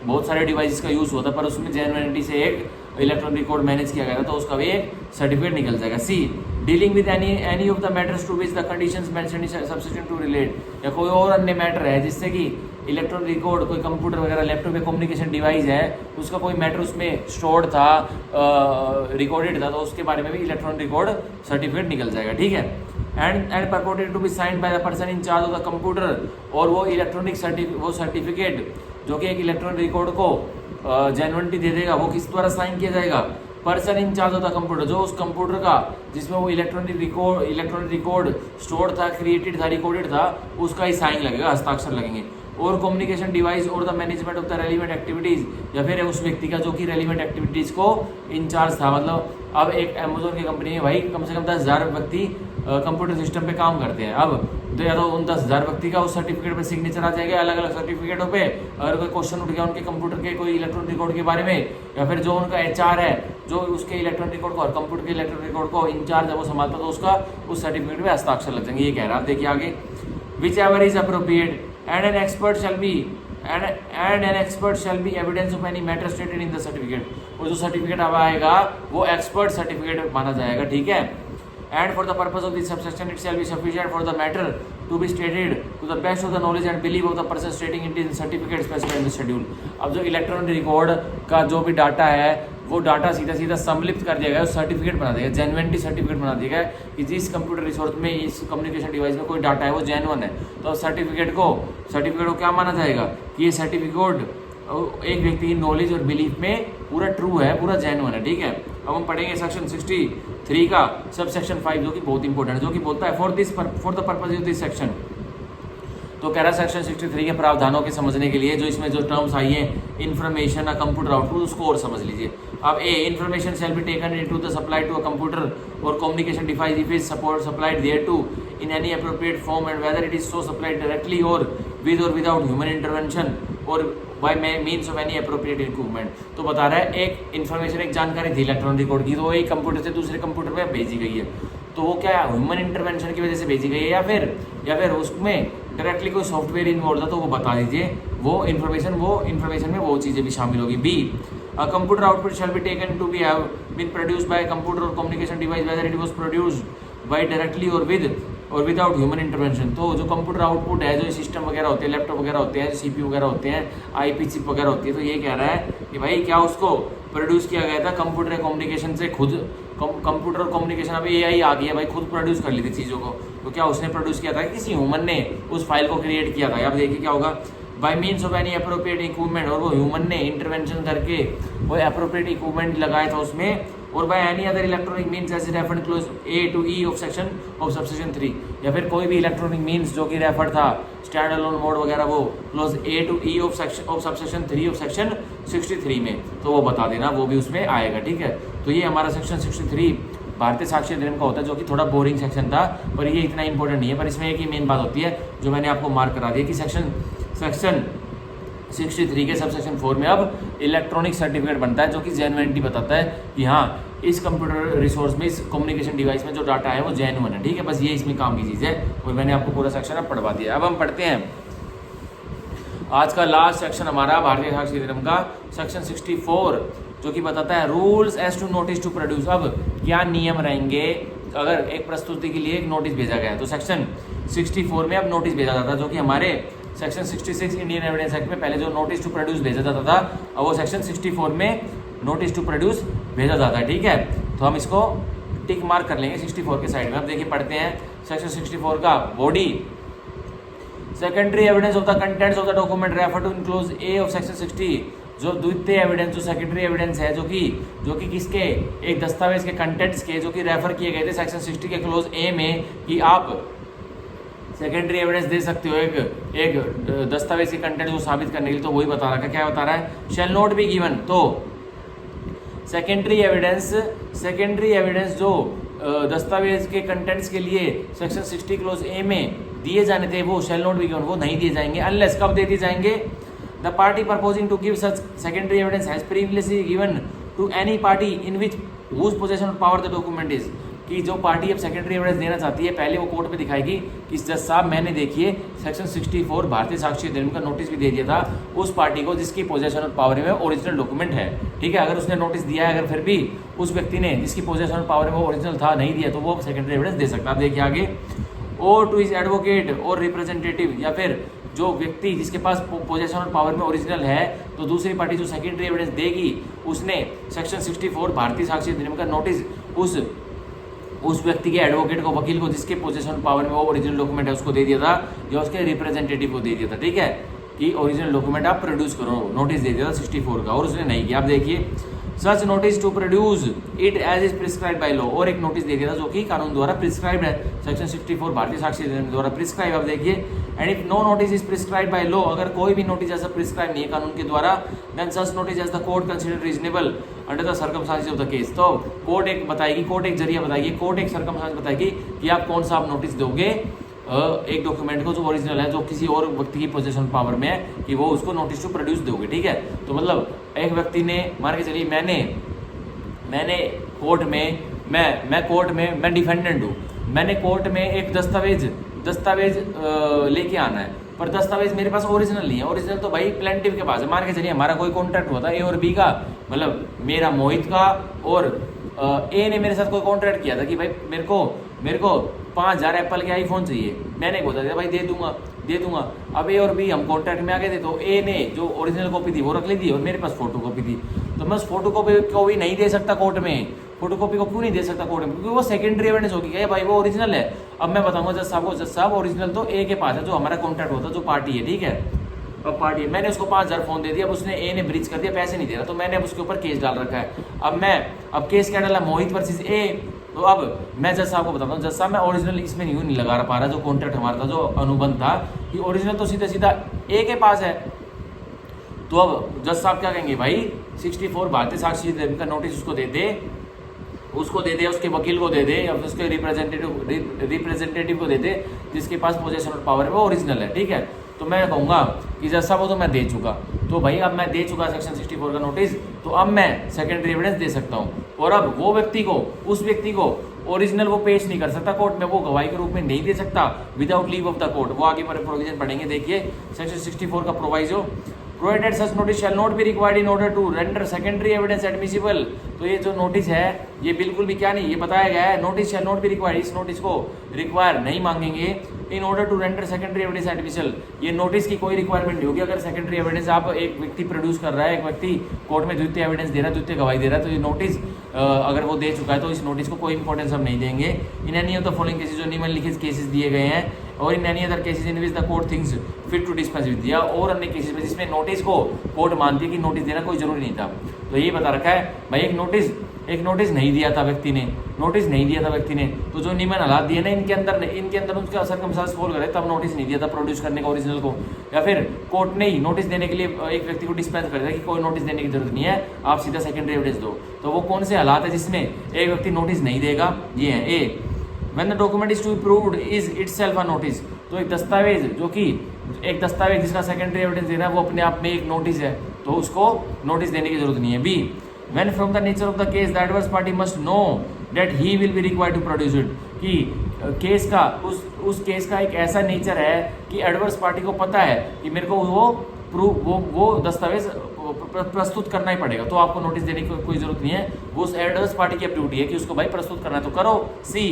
बहुत सारे डिवाइसेस का यूज़ होता है, पर उसमें जेन्युइनिटी से एक इलेक्ट्रॉनिक रिकॉर्ड मैनेज किया गया था, तो उसका भी एक सर्टिफिकेट निकल जाएगा। C, dealing with any of the matters to which the conditions mentioned in subsection 2 relate, या कोई और अन्य मैटर है जिससे कि इलेक्ट्रॉनिक रिकॉर्ड, कोई कंप्यूटर वगैरह, लैपटॉप या कम्युनिकेशन डिवाइस है, उसका कोई मैटर उसमें स्टोर्ड था, रिकॉर्डेड था, तो उसके बारे में भी इलेक्ट्रॉनिक रिकॉर्ड सर्टिफिकेट निकल जाएगा, ठीक है। And purported to be signed by the person in charge of the computer. और वो इलेक्ट्रॉनिक सर्टिफिकेट जो कि एक इलेक्ट्रॉनिक रिकॉर्ड को जेन्युइनिटी दे देगा, वो किस द्वारा साइन किया जाएगा, person in charge of the computer, जो उस कंप्यूटर का जिसमें वो इलेक्ट्रॉनिक रिकॉर्ड स्टोर था, क्रिएटेड था, रिकॉर्डेड था, उसका ही साइन लगेगा, हस्ताक्षर लगेंगे। और कम्युनिकेशन डिवाइस और the management of the relevant activities, या फिर उस व्यक्ति का जो कि रेलिवेंट एक्टिविटीज को इंचार्ज था। मतलब अब एक अमेजोन की कंपनी में भाई कम से कम 10,000 व्यक्ति कंप्यूटर सिस्टम पे काम करते हैं। अब तो या तो उन 10,000 व्यक्ति का उस सर्टिफिकेट पे सिग्नेचर आ जाएगा, अलग अलग सर्टिफिकेटों पे। अगर कोई क्वेश्चन उठ गया उनके कंप्यूटर के कोई इलेक्ट्रॉनिक रिकॉर्ड के बारे में, या फिर जो उनका HR है जो उसके इलेक्ट्रॉनिक रिकॉर्ड को और कंप्यूटर के इलेक्ट्रॉनिक रिकॉर्ड को इंचार्ज है वो संभालता, तो उसका उस सर्टिफिकेट में हस्ताक्षर लग जाएंगे। ये कह रहा है। आप देखिए आगे, which ever is appropriate and an expert shall be evidence of any matter stated in the certificate। और जो सर्टिफिकेट अब आएगा वो एक्सपर्ट सर्टिफिकेट माना जाएगा, ठीक है। And for the purpose of this subsection it shall be sufficient for the matter to be stated to the best of the knowledge and belief of the person stating it in certificate specified in the schedule। अब जो electronic record का जो भी data है वो data सीधा सीधा सम्मिलित कर दिया गया, सर्टिफिकेट बना दिया, जेन्युइनिटी सर्टिफिकेट बना दिया गया कि जिस कंप्यूटर रिसोर्स में इस कम्युनिकेशन डिवाइस में कोई डाटा है वो जेन्युइन है। तो सर्टिफिकेट को क्या माना जाएगा कि ये सर्टिफिकेट एक व्यक्ति की नॉलेज और बिलीफ में पूरा ट्रू है, पूरा जेन्युइन है, ठीक है। अब हम पढ़ेंगे सेक्शन 63 का सब सेक्शन 5 जो कि बहुत इंपॉर्टेंट है, जो कि बोलता है for the purpose of this section. तो कह रहा है सेक्शन 63 के प्रावधानों के समझने के लिए जो इसमें जो टर्म्स आई हैं, इन्फॉर्मेशन अ कंप्यूटर आउटपुट, उसको और समझ लीजिए। अब information shall be taken into the supply to a computer और communication device if is supplied thereto in any appropriate form and whether it is so supplied directly और without human intervention और by means of any appropriate equipment. तो बता रहा है एक information, एक जानकारी थी इलेक्ट्रॉनिक रिकॉर्ड की, तो एक कंप्यूटर से दूसरे कंप्यूटर में भेजी गई है, तो वो क्या ह्यूमन इंटरवेंशन की वजह से भेजी गई है या फिर उसमें डायरेक्टली कोई सॉफ्टवेयर इन्वॉल्व था, तो वो बता दीजिए। वो इन्फॉर्मेशन में वो चीज़ें भी शामिल होगी। B, a computer output shall be taken to be have been produced by computer और communication device whether it was produced by directly और विदाउट ह्यूमन इंटरवेंशन। तो जो कंप्यूटर आउटपुट है, जो सिस्टम वगैरह होते हैं, लैपटॉप वगैरह होते हैं, CPU वगैरह होते हैं, IP चिप वगैरह होती है, तो ये कह रहा है कि भाई क्या उसको प्रोड्यूस किया गया था कंप्यूटर या कम्युनिकेशन से खुद। कंप्यूटर और कम्युनिकेशन अब AI आ गई है भाई, खुद प्रोड्यूस कर ली थी चीज़ों को, तो क्या उसने प्रोड्यूस किया था कि किसी ह्यूमन ने उस फाइल को क्रिएट किया था। अब देखिए क्या होगा, bye means of any appropriate equipment, और वो ह्यूमन ने इंटरवेंशन करके वो अप्रोप्रिएट इक्विपमेंट लगाया था उसमें, और by any other electronic means as referred clause A to E of subsection 3, या फिर कोई भी इलेक्ट्रॉनिक मीन्स जो कि रेफर था स्टैंड अलोन मोड वगैरह, वो close A to E of subsection 3 of section 63 में, तो वो बता देना, वो भी उसमें आएगा, ठीक है। तो ये हमारा सेक्शन 63 भारतीय साक्ष्य अधिनियम का होता है, जो कि थोड़ा बोरिंग सेक्शन था, पर ये इतना इंपॉर्टेंट नहीं है। पर इसमें एक ही मेन बात होती है जो मैंने आपको मार्क करा दिया कि सेक्शन 63 के सब सेक्शन 4 में अब इलेक्ट्रॉनिक सर्टिफिकेट बनता है, जो कि जेन्युइनिटी बताता है कि हाँ इस कंप्यूटर रिसोर्स में, इस कम्युनिकेशन डिवाइस में जो डाटा है वो जेन्युइन है, ठीक है। बस ये इसमें काम की चीज़ है, और मैंने आपको पूरा सेक्शन अब पढ़वा दिया। अब हम पढ़ते हैं आज का लास्ट सेक्शन हमारा भारतीय साक्ष्य अधिनियम का सेक्शन 64, जो कि बताता है rules as to notice to produce. अब क्या नियम रहेंगे अगर एक प्रस्तुति के लिए एक नोटिस भेजा गया है, तो सेक्शन 64 में अब नोटिस भेजा जाता है, जो कि हमारे सेक्शन 66 इंडियन एविडेंस एक्ट में पहले जो नोटिस टू प्रोड्यूस भेजा जाता था, अब वो सेक्शन 64 में नोटिस टू प्रोड्यूस भेजा जाता है, ठीक है। तो हम इसको टिक मार्क कर लेंगे 64 के साइड में। अब देखिए पढ़ते हैं सेक्शन 64 का body. Secondary evidence of the contents of the document refer to in clause A of section 60। जो द्वितीय एविडेंस, जो सेकेंडरी एविडेंस है, जो कि किसके, एक दस्तावेज के कंटेंट्स के, जो कि रेफर किए गए थे सेक्शन 60 के क्लोज A में, कि आप सेकेंडरी एविडेंस दे सकते हो एक दस्तावेज के कंटेंट को साबित करने के लिए, तो वही बता रहा है। क्या बता रहा है, शैल नॉट बी गिवन। तो सेकेंडरी एविडेंस जो दस्तावेज के कंटेंट्स के लिए सेक्शन 60 क्लोज A में दिए जाने थे, वो शैल नॉट बी गिवन, वो नहीं दिए जाएंगे। अनलेस कब दे दिए जाएंगे, the party proposing to give such secondary evidence has previously given to any party in which whose possession of power the document is. कि जो पार्टी अब सेकेंडरी एविडेंस देना चाहती है, पहले वो कोर्ट में दिखाएगी कि जज साहब मैंने देखिए सेक्शन 64 भारतीय साक्ष्य अधिनियम का नोटिस भी दे दिया था उस पार्टी को जिसकी पोजेशन ऑफ पावर में ओरिजिनल डॉक्यूमेंट है, ठीक है। अगर उसने नोटिस दिया है, अगर फिर भी उस व्यक्ति ने जिसकी पोजेशन ऑफ पावर में वो ओरिजिनल था नहीं दिया, तो वो सेकेंडरी एविडेंस दे सकता है। आप देखिए आगे, और टू हिज एडवोकेट और रिप्रेजेंटेटिव, या फिर जो व्यक्ति जिसके पास पोजेशन ऑफ पावर में ओरिजिनल है, तो दूसरी पार्टी जो सेकेंडरी एविडेंस देगी उसने सेक्शन 64 भारतीय साक्ष्य अधिनियम का नोटिस उस व्यक्ति के एडवोकेट को, वकील को, जिसके पोजेशन पावर में वो ओरिजिनल डॉक्यूमेंट है उसको दे दिया था, या उसके रिप्रेजेंटेटिव को दे दिया था, ठीक है, कि ओरिजिनल डॉक्यूमेंट आप प्रोड्यूस करो, नोटिस दे दिया था 64 का, और उसने नहीं किया। आप देखिए such notice to produce it as is prescribe by law, और एक नोटिस दे दिया था जो कि कानून द्वारा प्रिस्क्राइब है, सेक्शन 64 भारतीय साक्ष्य अधिनियम द्वारा प्रिस्क्राइब। अब देखिए, and if no notice is prescribe by law, अगर कोई भी नोटिस ऐसा प्रिस्क्राइब नहीं है कानून के द्वारा, then such notice as the court consider reasonable under the circumstances of the case. तो कोर्ट एक बताएगी, कोर्ट एक जरिया बताएगी, कोर्ट एक सर्कमस्टांस बताएगी कि आप कौन सा आप नोटिस दोगे एक डॉक्यूमेंट को जो ओरिजिनल है, जो किसी और व्यक्ति की पोजीशन पावर में है, कि वो उसको नोटिस टू प्रोड्यूस दोगे। ठीक है, तो मतलब एक व्यक्ति ने मान के चलिए मैंने कोर्ट में मैं कोर्ट में मैं डिफेंडेंट हूँ, मैंने कोर्ट में एक दस्तावेज लेके आना है, पर दस्तावेज मेरे पास ओरिजिनल नहीं है। ओरिजिनल तो भाई प्लेंटिव के पास है। मान के चलिए हमारा कोई कॉन्ट्रैक्ट हुआ था ए और बी का, मतलब मेरा मोहित का, और ए ने मेरे साथ कोई कॉन्ट्रैक्ट किया था कि भाई मेरे को 5000 एप्पल के आईफोन चाहिए। मैंने बोला था भाई दे दूंगा। अब ए और बी हम कॉन्ट्रैक्ट में आ गए थे, तो ए ने जो ओरिजिनल कॉपी थी वो रख ली थी, और मेरे पास फोटो कॉपी थी, तो मैं उस फोटो कॉपी को भी नहीं दे सकता कोर्ट में। फोटो कॉपी को क्यों नहीं दे सकता कोर्ट में? क्योंकि वो सेकेंडरी एविडेंस होगी कि भाई वो ओरिजिनल है। अब मैं बताऊंगा जज साहब को, जज साहब ओरिजिनल तो ए के पास है, जो हमारा कॉन्ट्रैक्ट होता है, जो पार्टी है। ठीक है, अब पार्टी है, मैंने उसको 5000 फोन दे दिया, अब उसने ए ने ब्रीच कर दिया, पैसे नहीं दे रहा, तो मैंने अब उसके ऊपर केस डाल रखा है। अब केस क्या डाला, मोहित वर्सेस ए। तो अब मैं जज साहब को बताता हूँ, जज साहब मैं ओरिजिनल इसमें यूँ नहीं लगा पा रहा, जो कॉन्ट्रैक्ट हमारा था, जो अनुबंध था, कि ओरिजिनल तो सीधा ए के पास है। तो अब जज साहब क्या कहेंगे, भाई 64 भारतीय साक्ष्य अधिनियम का नोटिस उसको दे दे, उसके वकील को दे दे, या उसके रिप्रेजेंटेटिव को दे दे, जिसके पास पोजेशन ऑफ पावर है वो ओरिजिनल है। ठीक है, तो मैं कहूँगा कि जज साहब वो तो मैं दे चुका, तो भाई अब मैं दे चुका सेक्शन 64 का नोटिस, तो अब मैं सेकेंडरी एविडेंस दे सकता हूँ। और अब उस व्यक्ति को ओरिजिनल वो पेश नहीं कर सकता कोर्ट में, वो गवाही के रूप में नहीं दे सकता without leave of the court. वो आगे पर प्रोविजन पढ़ेंगे, देखिए सेक्शन 64 का proviso, provided such notice shall not be required in order to render secondary evidence admissible. तो ये जो नोटिस है ये बिल्कुल भी क्या नहीं, ये बताया गया है notice shall not be required, इस नोटिस को रिक्वायर नहीं मांगेंगे in order to render secondary evidence admissible. ये नोटिस की कोई रिक्वायरमेंट नहीं होगी। अगर सेकेंडरी एविडेंस आप एक व्यक्ति प्रोड्यूस कर रहा है, एक व्यक्ति कोर्ट में द्वितीय एविडेंस दे रहा है, द्वितीय गवाही दे रहा है, तो ये नोटिस अगर वो दे चुका है तो इस नोटिस को कोई इंपॉर्टेंस हम नहीं देंगे। In any of the following cases, जो निम्नलिखित केसेस दिए गए हैं, और in any other cases in which the court thinks fit to dispense with, या और अन्य केसेस में जिसमें नोटिस को कोर्ट मानती है कि नोटिस देना कोई जरूरी नहीं था। तो ये बता रखा है भाई, एक नोटिस नहीं दिया था व्यक्ति ने, तो जो निम्न हालात दिए ना इनके अंदर उसके सर्कमस्टेंस फॉलो करे, तब नोटिस नहीं दिया था प्रोड्यूस करने का ओरिजिनल को, या फिर कोर्ट ने ही नोटिस देने के लिए एक व्यक्ति को डिस्पेंस कर दिया कि कोई नोटिस देने की जरूरत नहीं है, आप सीधा सेकेंडरी एविडेंस दो। तो वो कौन से हालात है जिसमें एक व्यक्ति नोटिस नहीं देगा? ये है A, when the document is to be proved is itself a notice. तो एक दस्तावेज जिसका सेकेंडरी एविडेंस देना है वो अपने आप में एक नोटिस है, तो उसको नोटिस देने की जरूरत नहीं है। B, when from the nature of the case the adverse party must know that he will be required to produce it, कि केस का उस केस का एक ऐसा नेचर है कि एडवर्स पार्टी को पता है कि मेरे को वो दस्तावेज प्रस्तुत करना ही पड़ेगा, तो आपको नोटिस देने की कोई जरूरत नहीं है। वो उस एडवर्स पार्टी की ड्यूटी है कि उसको भाई प्रस्तुत करना है, तो करो। सी,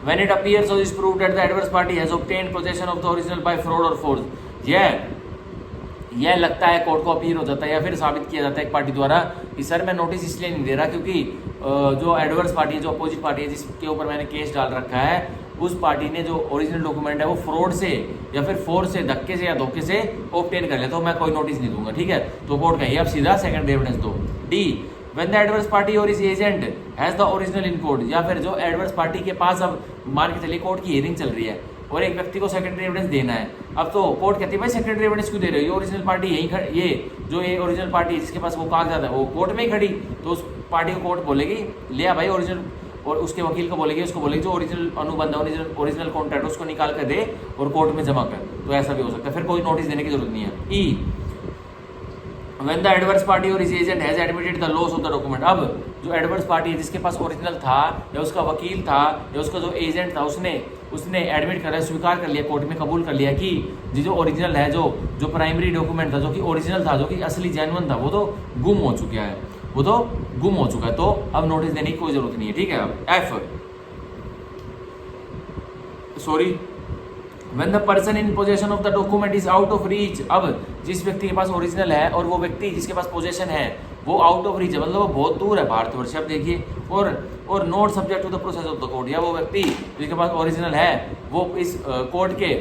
when it appears or is proved that the adverse party has obtained possession of the original by fraud or force, यह लगता है कोर्ट को अपीयर हो जाता है या फिर साबित किया जाता है एक पार्टी द्वारा कि सर मैं नोटिस इसलिए नहीं दे रहा क्योंकि जो एडवर्स पार्टी है, जो अपोजिट पार्टी है जिसके ऊपर मैंने केस डाल रखा है, उस पार्टी ने जो ओरिजिनल डॉक्यूमेंट है वो फ्रॉड से या फिर फोर्स से, धक्के से या धोखे से ऑब्टेन कर लिया, तो मैं कोई नोटिस नहीं दूंगा। ठीक है, तो कोर्ट कहिए अब सीधा सेकंड एविडेंस दो। D, when the adverse party or his agent has the original in court, या फिर जो एडवर्स पार्टी के पास, अब मान के चलिए कोर्ट की हियरिंग चल रही है और एक व्यक्ति को सेकेंडरी एविडेंस देना है, अब तो कोर्ट कहती है भाई सेकेंडरी एविडेंस क्यों दे रहे हो, ये ओरिजिनल पार्टी ये ओरिजिनल पार्टी जिसके पास वो कागजात है वो कोर्ट में ही खड़ी, तो उस पार्टी को कोर्ट बोलेगी ले आ भाई ओरिजिनल, और उसके वकील को बोलेगी, उसको बोलेगी जो ओरिजिनल अनुबंध है, ओरिजिनल कॉन्ट्रैक्ट उसको निकाल कर दे और कोर्ट में जमा कर, तो ऐसा भी हो सकता है, फिर कोई नोटिस देने की जरूरत नहीं है। ई, when the adverse party or his agent has admitted the loss of the document, अब जो एडवर्स पार्टी है जिसके पास ओरिजिनल था या उसका वकील था या उसका जो एजेंट था उसने एडमिट कर स्वीकार कर लिया, कोर्ट में कबूल कर लिया कि जो ओरिजिनल है, जो प्राइमरी डॉक्यूमेंट था, जो कि ओरिजिनल था, जो कि असली जेन्युइन था, वो तो गुम हो चुका है, तो अब नोटिस देने की कोई जरूरत नहीं है। ठीक है, अब F, sorry, when the person in possession of the document is out of reach, अब जिस व्यक्ति के पास ओरिजिनल है और वो व्यक्ति जिसके पास पोजेशन है वो आउट ऑफ रीच है, मतलब वो बहुत दूर है भारतवर्ष, अब देखिए, और not subject to the process of the court, या वो व्यक्ति जिसके पास ओरिजिनल है वो इस कोर्ट के,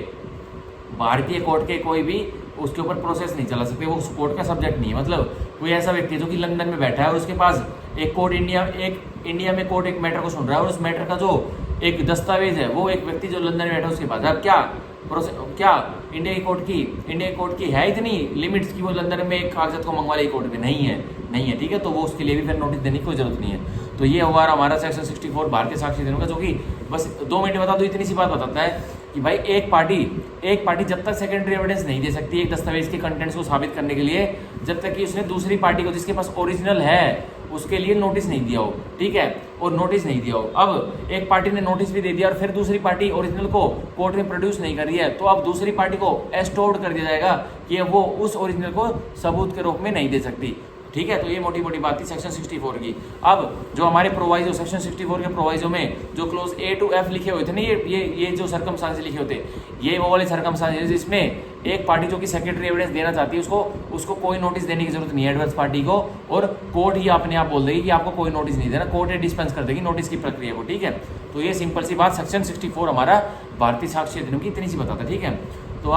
भारतीय कोर्ट के कोई भी उसके ऊपर प्रोसेस नहीं चला सकते, वो उस कोर्ट का सब्जेक्ट नहीं है, मतलब कोई ऐसा व्यक्ति है जो कि लंदन में बैठा है और उसके पास एक कोर्ट इंडिया में कोर्ट एक मैटर को सुन रहा है और उस मैटर का जो एक दस्तावेज है वो एक व्यक्ति जो लंदन में बैठा है उसके पास। अब क्या इंडिया की कोर्ट की है इतनी लिमिट्स की वो लंदन में एक कागजात को मंगवा ले कोर्ट में? नहीं है, ठीक है। तो वो उसके लिए भी फिर नोटिस देने की कोई जरूरत नहीं है। तो ये हुआ हमारा सेक्शन 64 भारतीय साक्ष्य अधिनियम का, जो कि बस 2 मिनट बता दो, इतनी सी बात बताता है कि भाई एक पार्टी जब तक सेकेंडरी एविडेंस नहीं दे सकती एक दस्तावेज के कंटेंट्स को साबित करने के लिए, जब तक कि उसने दूसरी पार्टी को जिसके पास ओरिजिनल है उसके लिए नोटिस नहीं दिया हो, ठीक है, और नोटिस नहीं दिया हो। अब एक पार्टी ने नोटिस भी दे दिया और फिर दूसरी पार्टी ओरिजिनल को कोर्ट में प्रोड्यूस नहीं कर रही है, तो अब दूसरी पार्टी को एस्टोर्ड कर दिया जाएगा कि वो उस ओरिजिनल को सबूत के रूप में नहीं दे सकती, ठीक है। तो ये मोटी मोटी बात थी सेक्शन 64 की। अब जो हमारे प्रोवाइजो सेक्शन 64 के प्रोवाइजो में जो क्लोज A to F लिखे हुए थे ना, ये जो सर्कमस्टांसेस लिखे होते, ये वो वाले सर्कमस्टांसेस जिसमें एक पार्टी जो कि सेकेंडरी एविडेंस देना चाहती है उसको कोई नोटिस देने की जरूरत नहीं है एडवर्स पार्टी को, और कोर्ट ही अपने आप बोल देगी कि आपको कोई नोटिस नहीं देना, कोर्ट डिस्पेंस कर देगी नोटिस की प्रक्रिया को, ठीक है। तो ये सिंपल सी बात सेक्शन 64 हमारा भारतीय साक्ष्य अधिनियम की इतनी सी बताता है, ठीक है। तो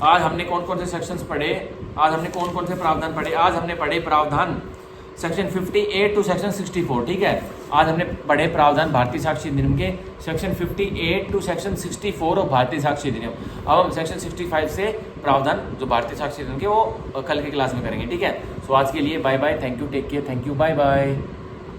आज हमने कौन कौन से सेक्शंस पढ़े, आज हमने कौन कौन से प्रावधान पढ़े? आज हमने पढ़े प्रावधान सेक्शन 58 टू सेक्शन 64, ठीक है। आज हमने पढ़े प्रावधान भारतीय साक्ष्य अधिनियम के सेक्शन 58 टू सेक्शन 64 और भारतीय साक्ष्य अधिनियम। अब हम सेक्शन 65 से प्रावधान जो भारतीय साक्ष्य अधिनियम के वो कल की क्लास में करेंगे, ठीक है। सो आज के लिए bye bye, thank you, take care, thank you, bye bye.